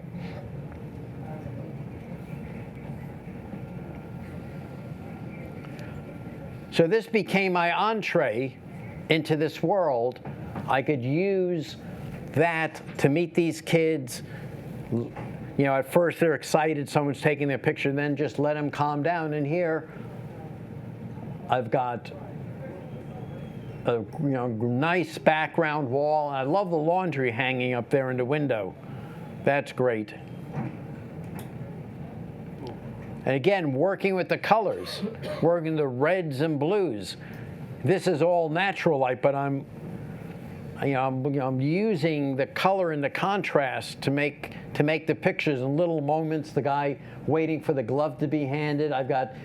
So this became my entree into this world. I could use that to meet these kids. You know, at first they're excited, someone's taking their picture, then just let them calm down. And here, I've got a nice background wall. And I love the laundry hanging up there in the window. That's great. And again, working with the colors, working the reds and blues. This is all natural light, but I'm using the color and the contrast to make the pictures in little moments. The guy waiting for the glove to be handed. I've got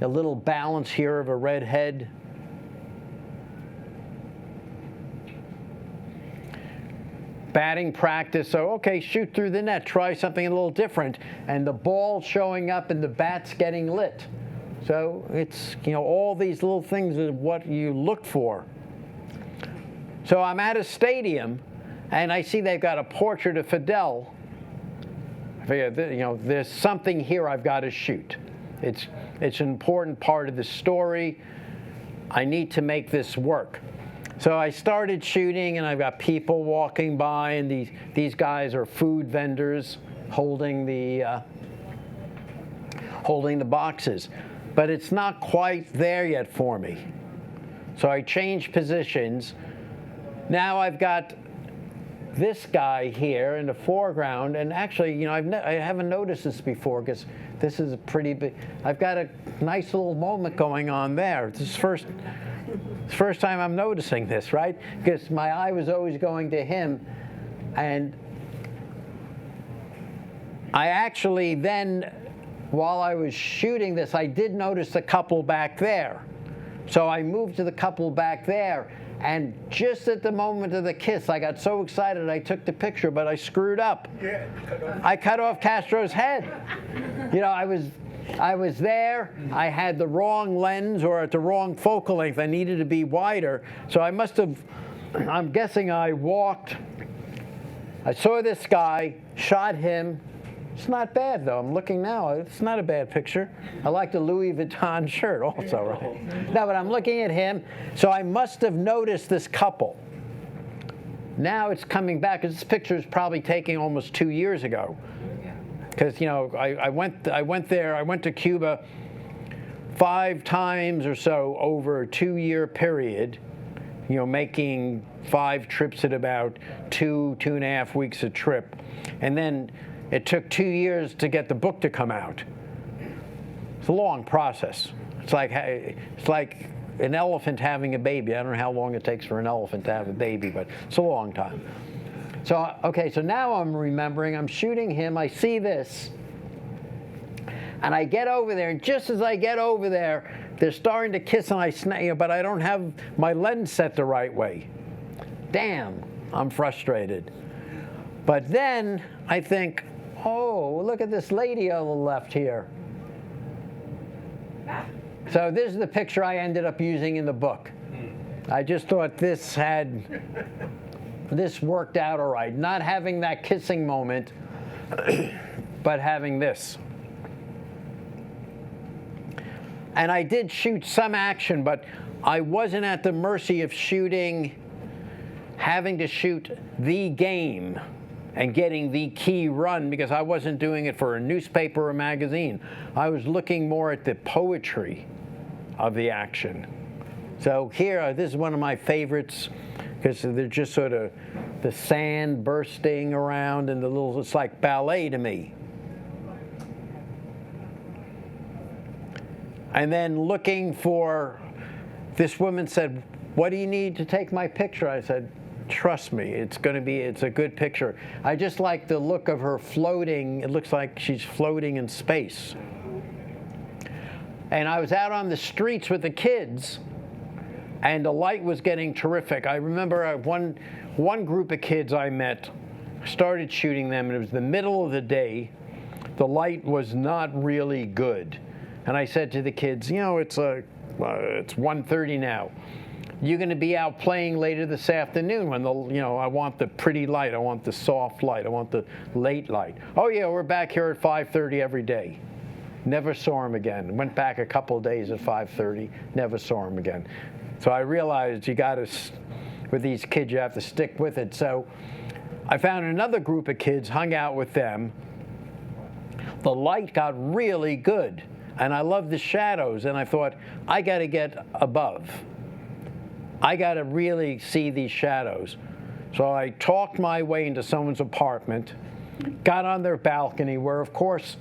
a little balance here of a red head. Batting practice, so okay, shoot through the net, try something a little different, and the ball showing up and the bat's getting lit. So it's, you know, all these little things is what you look for. So I'm at a stadium, and I see they've got a portrait of Fidel. I figure, you know, there's something here I've got to shoot. It's an important part of the story. I need to make this work. So I started shooting, and I've got people walking by, and these guys are food vendors holding the boxes. But it's not quite there yet for me. So I changed positions. Now I've got this guy here in the foreground, and actually, you know, I haven't noticed this before because this is a pretty big. I've got a nice little moment going on there. This is first time I'm noticing this, right? Because my eye was always going to him, and I actually then, while I was shooting this, I did notice the couple back there. So I moved to the couple back there, and just at the moment of the kiss, I got so excited I took the picture, but I screwed up. Yeah. I cut off Castro's head. You know, I was there, I had the wrong lens or at the wrong focal length. I needed to be wider. So I must have, I'm guessing I saw this guy, shot him. It's not bad though, I'm looking now, it's not a bad picture. I like the Louis Vuitton shirt also, right? No, but I'm looking at him, so I must have noticed this couple. Now it's coming back, because this picture is probably taken almost 2 years ago. Because, you know, I went to Cuba 5 times or so over a 2-year period, you know, making 5 trips at about 2.5 weeks a trip. And then it took 2 years to get the book to come out. It's a long process. It's like an elephant having a baby. I don't know how long it takes for an elephant to have a baby, but it's a long time. So, okay, so now I'm remembering, I'm shooting him, I see this, and I get over there, and just as I get over there, they're starting to kiss, and but I don't have my lens set the right way. Damn, I'm frustrated. But then I think, oh, look at this lady on the left here. So this is the picture I ended up using in the book. I just thought this worked out all right. Not having that kissing moment, but having this. And I did shoot some action, but I wasn't at the mercy of having to shoot the game and getting the key run, because I wasn't doing it for a newspaper or magazine. I was looking more at the poetry of the action. So here, this is one of my favorites, because they're just sort of the sand bursting around and it's like ballet to me. And then looking for, this woman said, "What do you need to take my picture?" I said, "Trust me, it's a good picture." I just like the look of her floating. It looks like she's floating in space. And I was out on the streets with the kids, and the light was getting terrific. I remember one group of kids I met, started shooting them, and it was the middle of the day. The light was not really good. And I said to the kids, it's 1:30 now. You're going to be out playing later this afternoon when I want the pretty light, I want the soft light, I want the late light. Oh yeah, we're back here at 5:30 every day. Never saw him again. Went back a couple of days at 5:30, never saw him again. So I realized with these kids, you have to stick with it. So I found another group of kids, hung out with them. The light got really good, and I loved the shadows, and I thought, I got to get above. I got to really see these shadows. So I talked my way into someone's apartment, got on their balcony where, of course,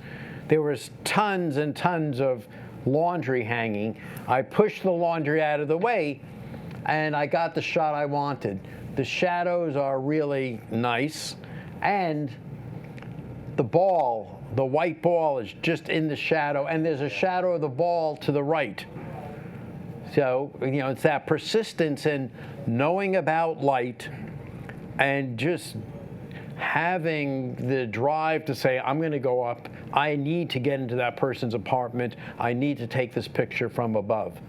there was tons and tons of laundry hanging. I pushed the laundry out of the way, and I got the shot I wanted. The shadows are really nice, and the white ball is just in the shadow, and there's a shadow of the ball to the right. So, it's that persistence in knowing about light and just having the drive to say, I'm going to go up. I need to get into that person's apartment. I need to take this picture from above.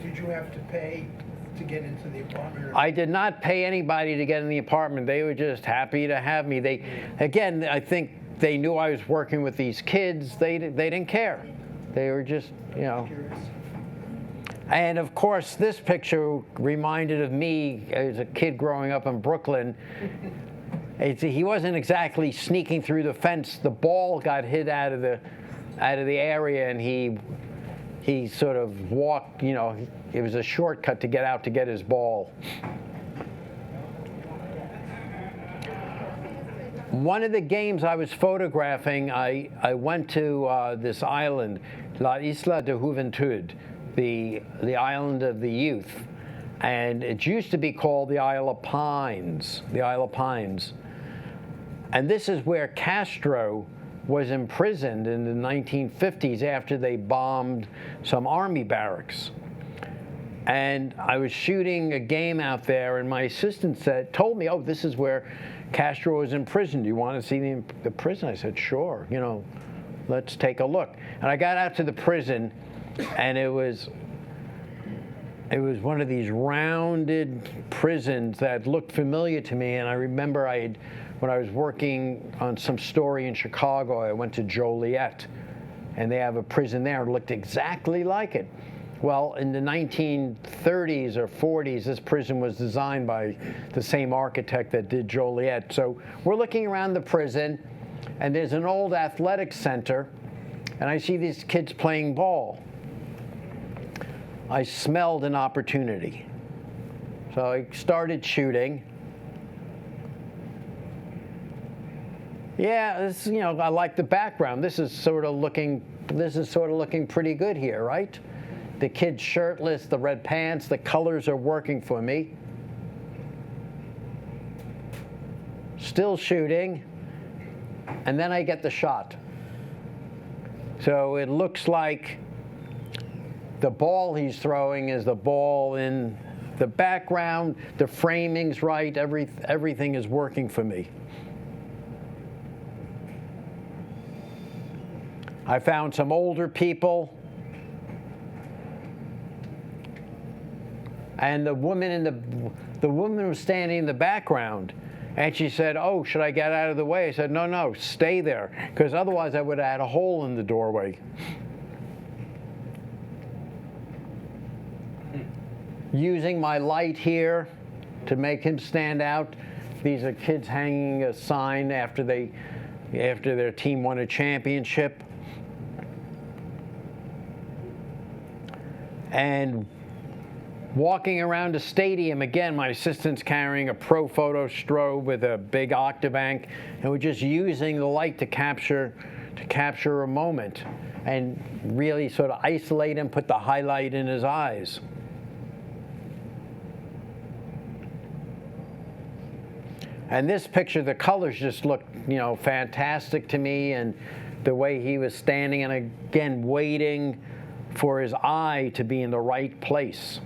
Did you have to pay to get into the apartment? I did not pay anybody to get in the apartment. They were just happy to have me. Again, I think they knew I was working with these kids. They didn't care. They were just, Curious. And of course, this picture reminded of me as a kid growing up in Brooklyn. He wasn't exactly sneaking through the fence. The ball got hit out of the area, and he sort of walked. It was a shortcut to get out to get his ball. One of the games I was photographing, I went to this island, La Isla de Juventud, the island of the youth, and it used to be called the Isle of Pines, And this is where Castro was imprisoned in the 1950s after they bombed some army barracks. And I was shooting a game out there, and my assistant told me, "Oh, this is where Castro was in prison. Do you want to see the prison?" I said, "Sure, let's take a look." And I got out to the prison, and it was one of these rounded prisons that looked familiar to me. And I remember when I was working on some story in Chicago, I went to Joliet, and they have a prison there. It looked exactly like it. Well, in the 1930s or 40s, this prison was designed by the same architect that did Joliet. So we're looking around the prison, and there's an old athletic center, and I see these kids playing ball. I smelled an opportunity. So I started shooting. Yeah, I like the background. This is sort of looking pretty good here, right? The kid's shirtless, the red pants, the colors are working for me. Still shooting, and then I get the shot. So it looks like the ball he's throwing is the ball in the background, the framing's right, everything is working for me. I found some older people, and the woman was standing in the background, and she said, "Oh, should I get out of the way?" I said, "No, no, stay there, because otherwise I would have had a hole in the doorway." Using my light here to make him stand out. These are kids hanging a sign after their team won a championship. And walking around a stadium, again, my assistant's carrying a ProPhoto strobe with a big Octabank, and we're just using the light to capture a moment and really sort of isolate him, put the highlight in his eyes. And this picture, the colors just looked, fantastic to me, and the way he was standing and again waiting for his eye to be in the right place.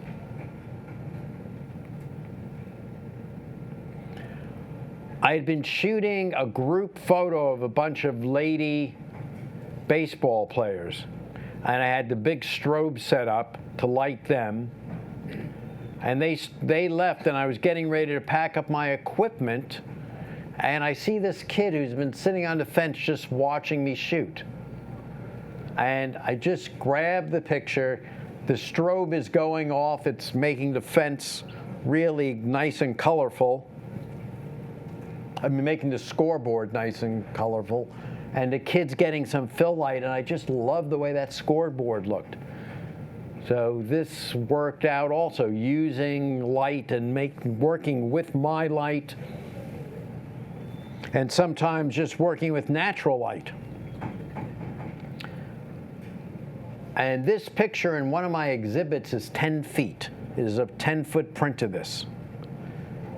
I had been shooting a group photo of a bunch of lady baseball players, and I had the big strobe set up to light them. And they left, and I was getting ready to pack up my equipment, and I see this kid who's been sitting on the fence just watching me shoot. And I just grabbed the picture. The strobe is going off. It's making the fence really nice and colorful. I mean, making the scoreboard nice and colorful. And the kid's getting some fill light, and I just love the way that scoreboard looked. So this worked out also, using light and working with my light, and sometimes just working with natural light. And this picture in one of my exhibits is 10 feet. It is a 10-foot print of this.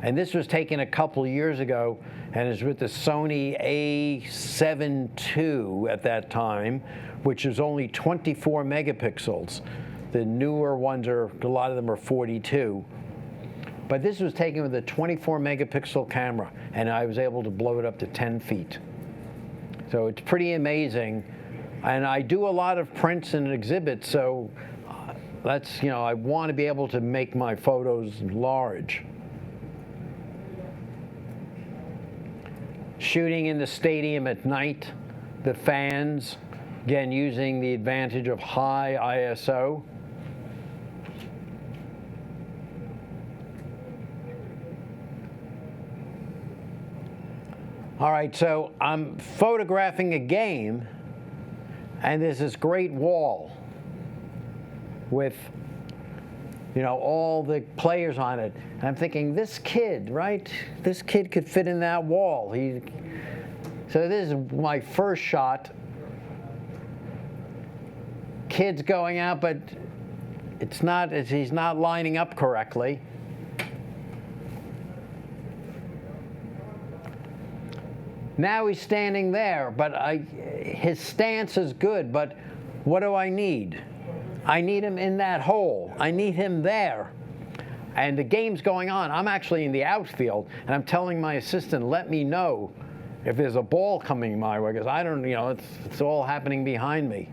And this was taken a couple years ago, and is with the Sony A7 II at that time, which is only 24 megapixels. The newer ones a lot of them are 42. But this was taken with a 24 megapixel camera, and I was able to blow it up to 10 feet. So it's pretty amazing. And I do a lot of prints and exhibits, so I want to be able to make my photos large. Shooting in the stadium at night, the fans, again, using the advantage of high ISO. All right, so I'm photographing a game, and there's this great wall with, all the players on it. And I'm thinking, this kid, right? This kid could fit in that wall. So this is my first shot. Kid's going out, but he's not lining up correctly. Now he's standing there, but his stance is good, but what do I need? I need him in that hole. I need him there. And the game's going on. I'm actually in the outfield, and I'm telling my assistant, let me know if there's a ball coming my way, because I don't, it's all happening behind me.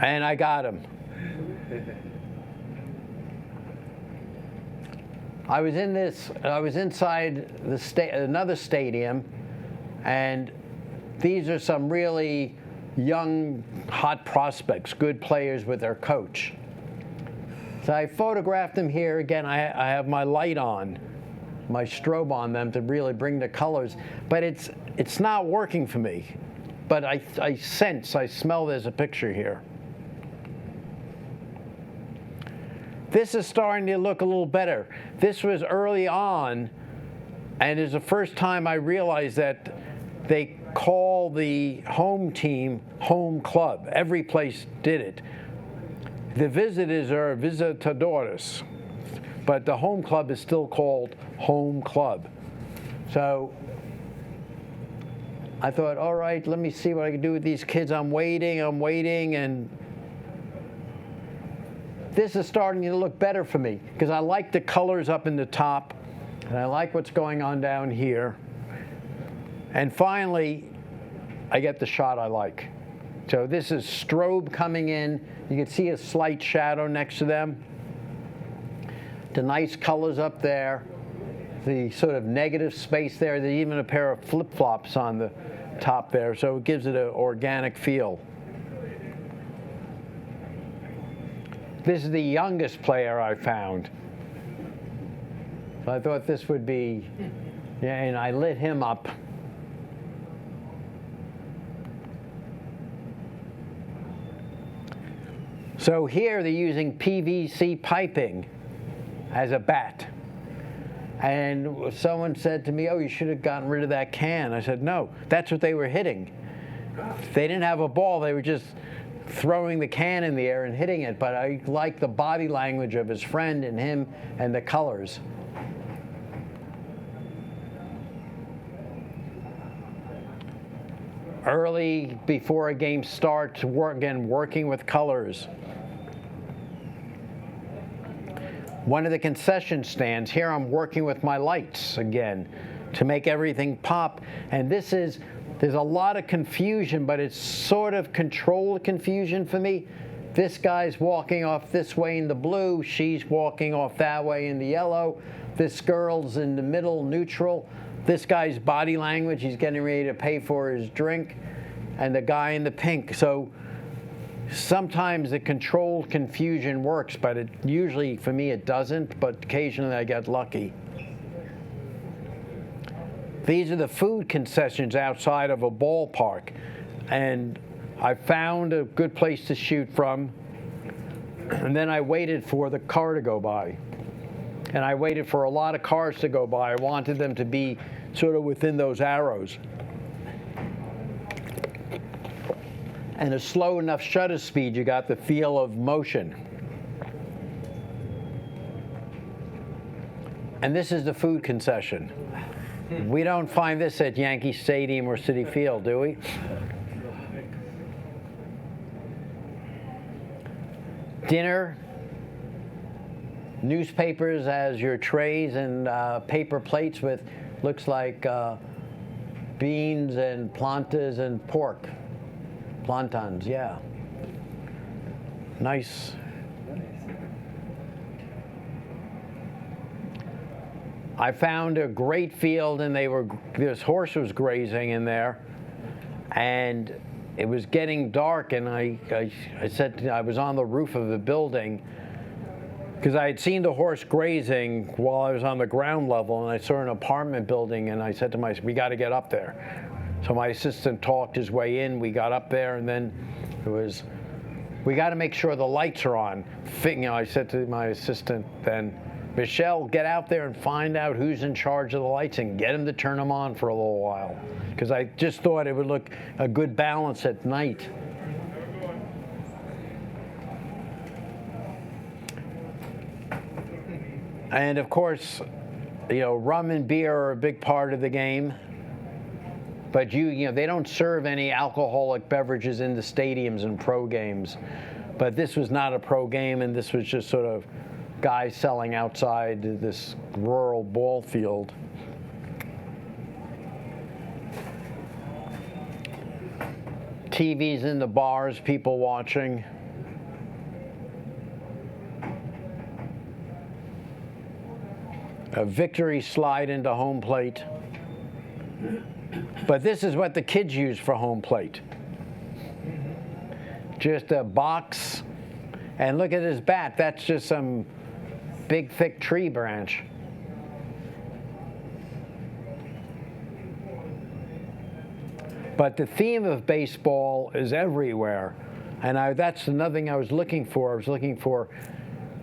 And I got him. I was inside another stadium, and these are some really young, hot prospects, good players with their coach. So I photographed them here. Again, I have my light on, my strobe on them to really bring the colors, but it's not working for me. But I smell there's a picture here. This is starting to look a little better. This was early on, and it's the first time I realized that they call the home team home club. Every place did it. The visitors are visitadores, but the home club is still called home club. So I thought, all right, let me see what I can do with these kids. I'm waiting, and this is starting to look better for me because I like the colors up in the top, and I like what's going on down here. And finally, I get the shot I like. So this is strobe coming in. You can see a slight shadow next to them. The nice colors up there. The sort of negative space there. There's even a pair of flip-flops on the top there, so it gives it an organic feel. This is the youngest player I found. So I thought this would be, yeah, and I lit him up. So here they're using PVC piping as a bat. And someone said to me, oh, you should have gotten rid of that can. I said, no, that's what they were hitting. They didn't have a ball, they were just throwing the can in the air and hitting it. But I like the body language of his friend and him and the colors. Early, before a game starts, working with colors. One of the concession stands, here I'm working with my lights again to make everything pop. And there's a lot of confusion, but it's sort of controlled confusion for me. This guy's walking off this way in the blue, she's walking off that way in the yellow. This girl's in the middle, neutral. This guy's body language, he's getting ready to pay for his drink. And the guy in the pink. So sometimes the controlled confusion works, but it usually, for me, it doesn't, but occasionally I get lucky. These are the food concessions outside of a ballpark, and I found a good place to shoot from, and then I waited for the car to go by. And I waited for a lot of cars to go by. I wanted them to be sort of within those arrows. And a slow enough shutter speed, you got the feel of motion. And this is the food concession. We don't find this at Yankee Stadium or Citi Field, do we? Dinner, newspapers as your trays, and paper plates with, looks like beans and plantas and pork. Plantons, yeah. Nice. I found a great field, and this horse was grazing in there, and it was getting dark, and I said, I was on the roof of the building, because I had seen the horse grazing while I was on the ground level, and I saw an apartment building, and I said to myself, we got to get up there. So my assistant talked his way in, we got up there, and then it was, we got to make sure the lights are on. I said to my assistant then, Michelle, get out there and find out who's in charge of the lights and get him to turn them on for a little while. Because I just thought it would look a good balance at night. And of course, rum and beer are a big part of the game. But they don't serve any alcoholic beverages in the stadiums and pro games. But this was not a pro game, and this was just sort of guys selling outside this rural ball field. TVs in the bars, people watching. A victory slide into home plate. But this is what the kids use for home plate. Just a box, and look at his bat. That's just some big, thick tree branch. But the theme of baseball is everywhere. And that's another thing I was looking for. I was looking for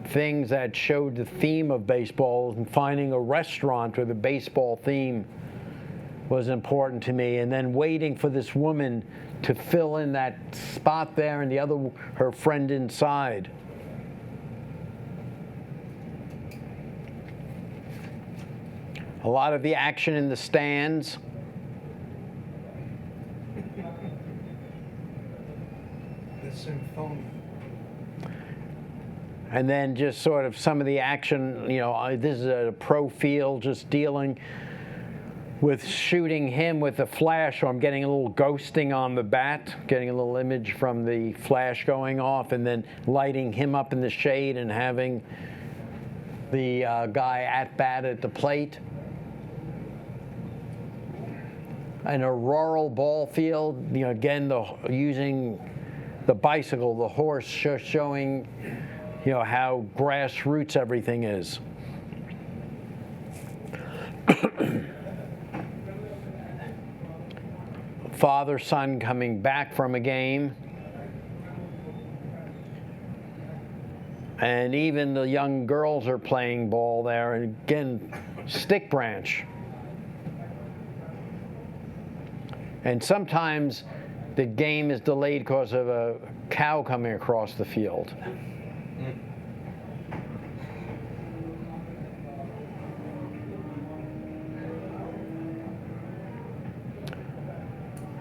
things that showed the theme of baseball, and finding a restaurant with a baseball theme was important to me, and then waiting for this woman to fill in that spot there and her friend inside. A lot of the action in the stands. The symphony. And then just sort of some of the action, this is a pro field, just dealing with shooting him with a flash, so I'm getting a little ghosting on the bat, getting a little image from the flash going off, and then lighting him up in the shade and having the guy at bat at the plate. In a rural ball field, again, using the bicycle, the horse, showing how grassroots everything is. Father, son coming back from a game. And even the young girls are playing ball there. And again, stick branch. And sometimes the game is delayed because of a cow coming across the field.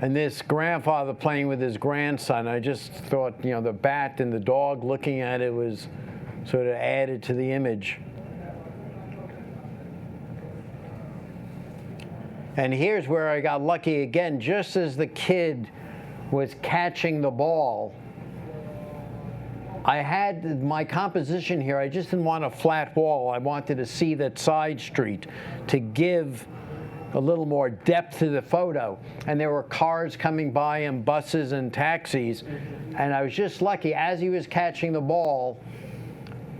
And this grandfather playing with his grandson, I just thought, the bat and the dog looking at it was sort of added to the image. And here's where I got lucky again. Just as the kid was catching the ball, I had my composition here. I just didn't want a flat wall. I wanted to see that side street to give a little more depth to the photo. And there were cars coming by and buses and taxis. And I was just lucky. As he was catching the ball,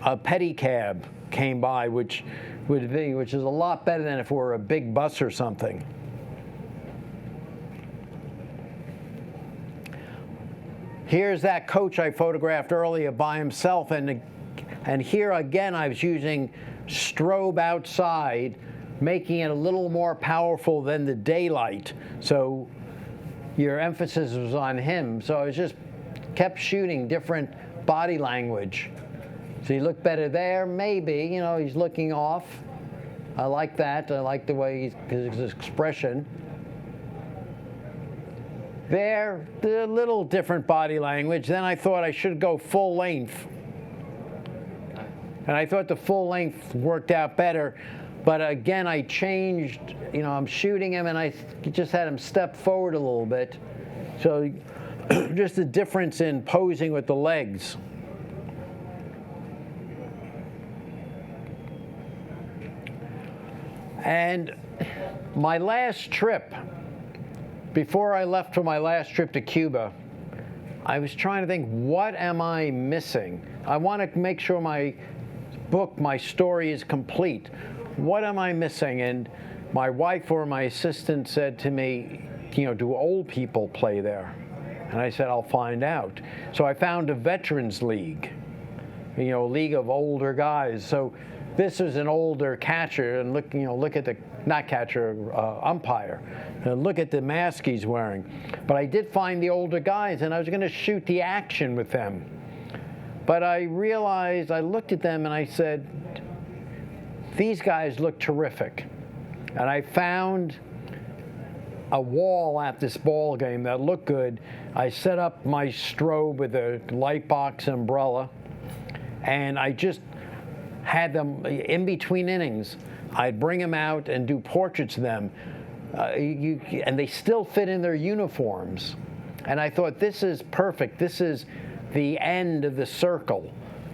a pedicab came by, which is a lot better than if it were a big bus or something. Here's that coach I photographed earlier by himself. And here again, I was using strobe outside, making it a little more powerful than the daylight. So your emphasis was on him. So I just kept shooting different body language. So he looked better there, maybe, he's looking off. I like that. I like the way his expression. There, a little different body language. Then I thought I should go full length. And I thought the full length worked out better. But again, I changed, I'm shooting him and I just had him step forward a little bit. So just a difference in posing with the legs. And my last trip, before I left for my last trip to Cuba, I was trying to think, what am I missing? I want to make sure my book, my story is complete. What am I missing? And my wife or my assistant said to me, do old people play there? And I said, I'll find out. So I found a veterans league, a league of older guys. So this is an older catcher, and look at the, not catcher, umpire. And look at the mask he's wearing. But I did find the older guys, and I was going to shoot the action with them. But I realized, I looked at them and I said, these guys look terrific. And I found a wall at this ball game that looked good. I set up my strobe with a light box umbrella, and I just had them in between innings. I'd bring them out and do portraits of them. And they still fit in their uniforms. And I thought, this is perfect. This is the end of the circle.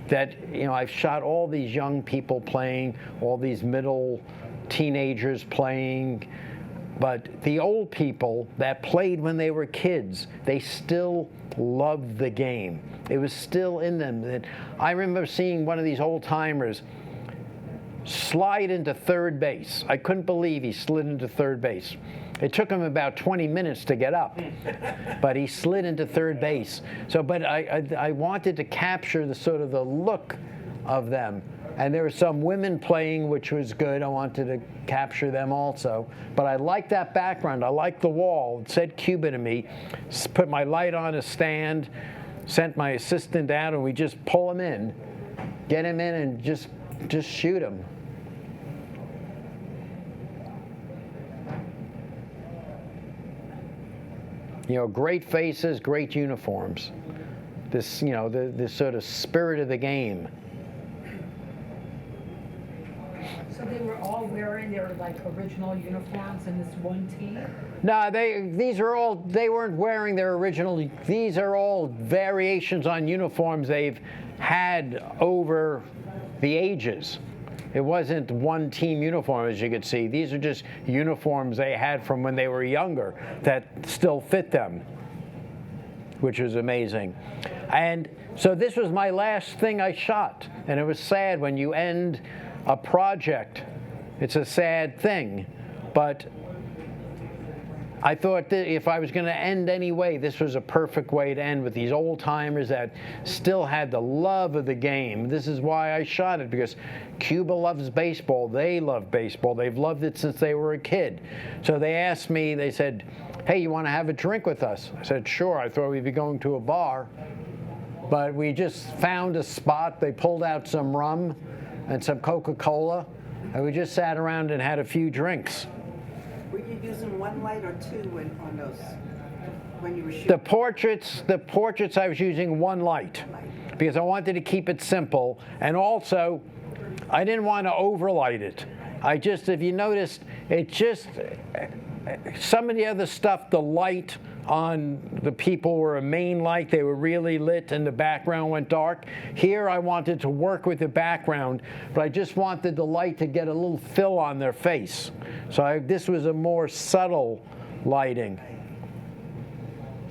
That, I've shot all these young people playing, all these middle teenagers playing, but the old people that played when they were kids, they still loved the game. It was still in them. I remember seeing one of these old timers slide into third base. I couldn't believe he slid into third base. It took him about 20 minutes to get up, but he slid into third base. So, but I wanted to capture the sort of the look of them. And there were some women playing, which was good. I wanted to capture them also. But I liked that background. I liked the wall. It said Cuba to me. Put my light on a stand, sent my assistant out, and we just pull him in, get him in, and just shoot him. You know, great faces, great uniforms. This, you know, this sort of spirit of the game. So they were all wearing their like original uniforms in this one team? No, they weren't wearing their original, these are all variations on uniforms they've had over the ages. It wasn't one team uniform, as you could see. These are just uniforms they had from when they were younger that still fit them, which was amazing. And so this was my last thing I shot, and it was sad when you end a project. It's a sad thing, but I thought that if I was going to end anyway, this was a perfect way to end with these old timers that still had the love of the game. This is why I shot it, because Cuba loves baseball. They love baseball. They've loved it since they were a kid. So they asked me, they said, hey, you want to have a drink with us? I said, sure. I thought we'd be going to a bar. But we just found a spot. They pulled out some rum and some Coca-Cola, and we just sat around and had a few drinks. Were you using one light or two on those, when you were shooting? The portraits I was using one light because I wanted to keep it simple, and also I didn't want to overlight it. If you noticed, some of the other stuff, the light on the people were a main light. They were really lit and the background went dark. Here I wanted to work with the background, but I just wanted the light to get a little fill on their face. So this was a more subtle lighting.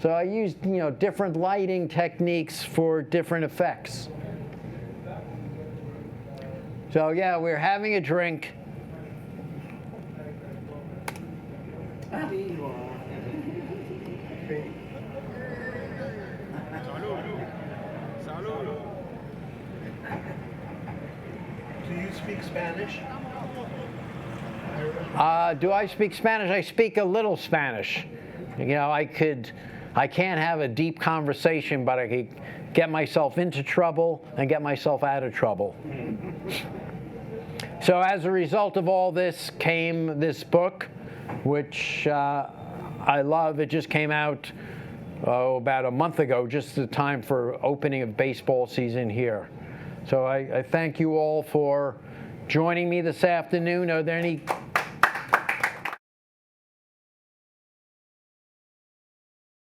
So I used, different lighting techniques for different effects. So yeah, we're having a drink. There you are. Do you speak Spanish? Do I speak Spanish? I speak a little Spanish. I can't have a deep conversation, but I could get myself into trouble and get myself out of trouble. So as a result of all this came this book, which I love. It just came out about a month ago, just the time for opening of baseball season here. So I thank you all for joining me this afternoon. Are there any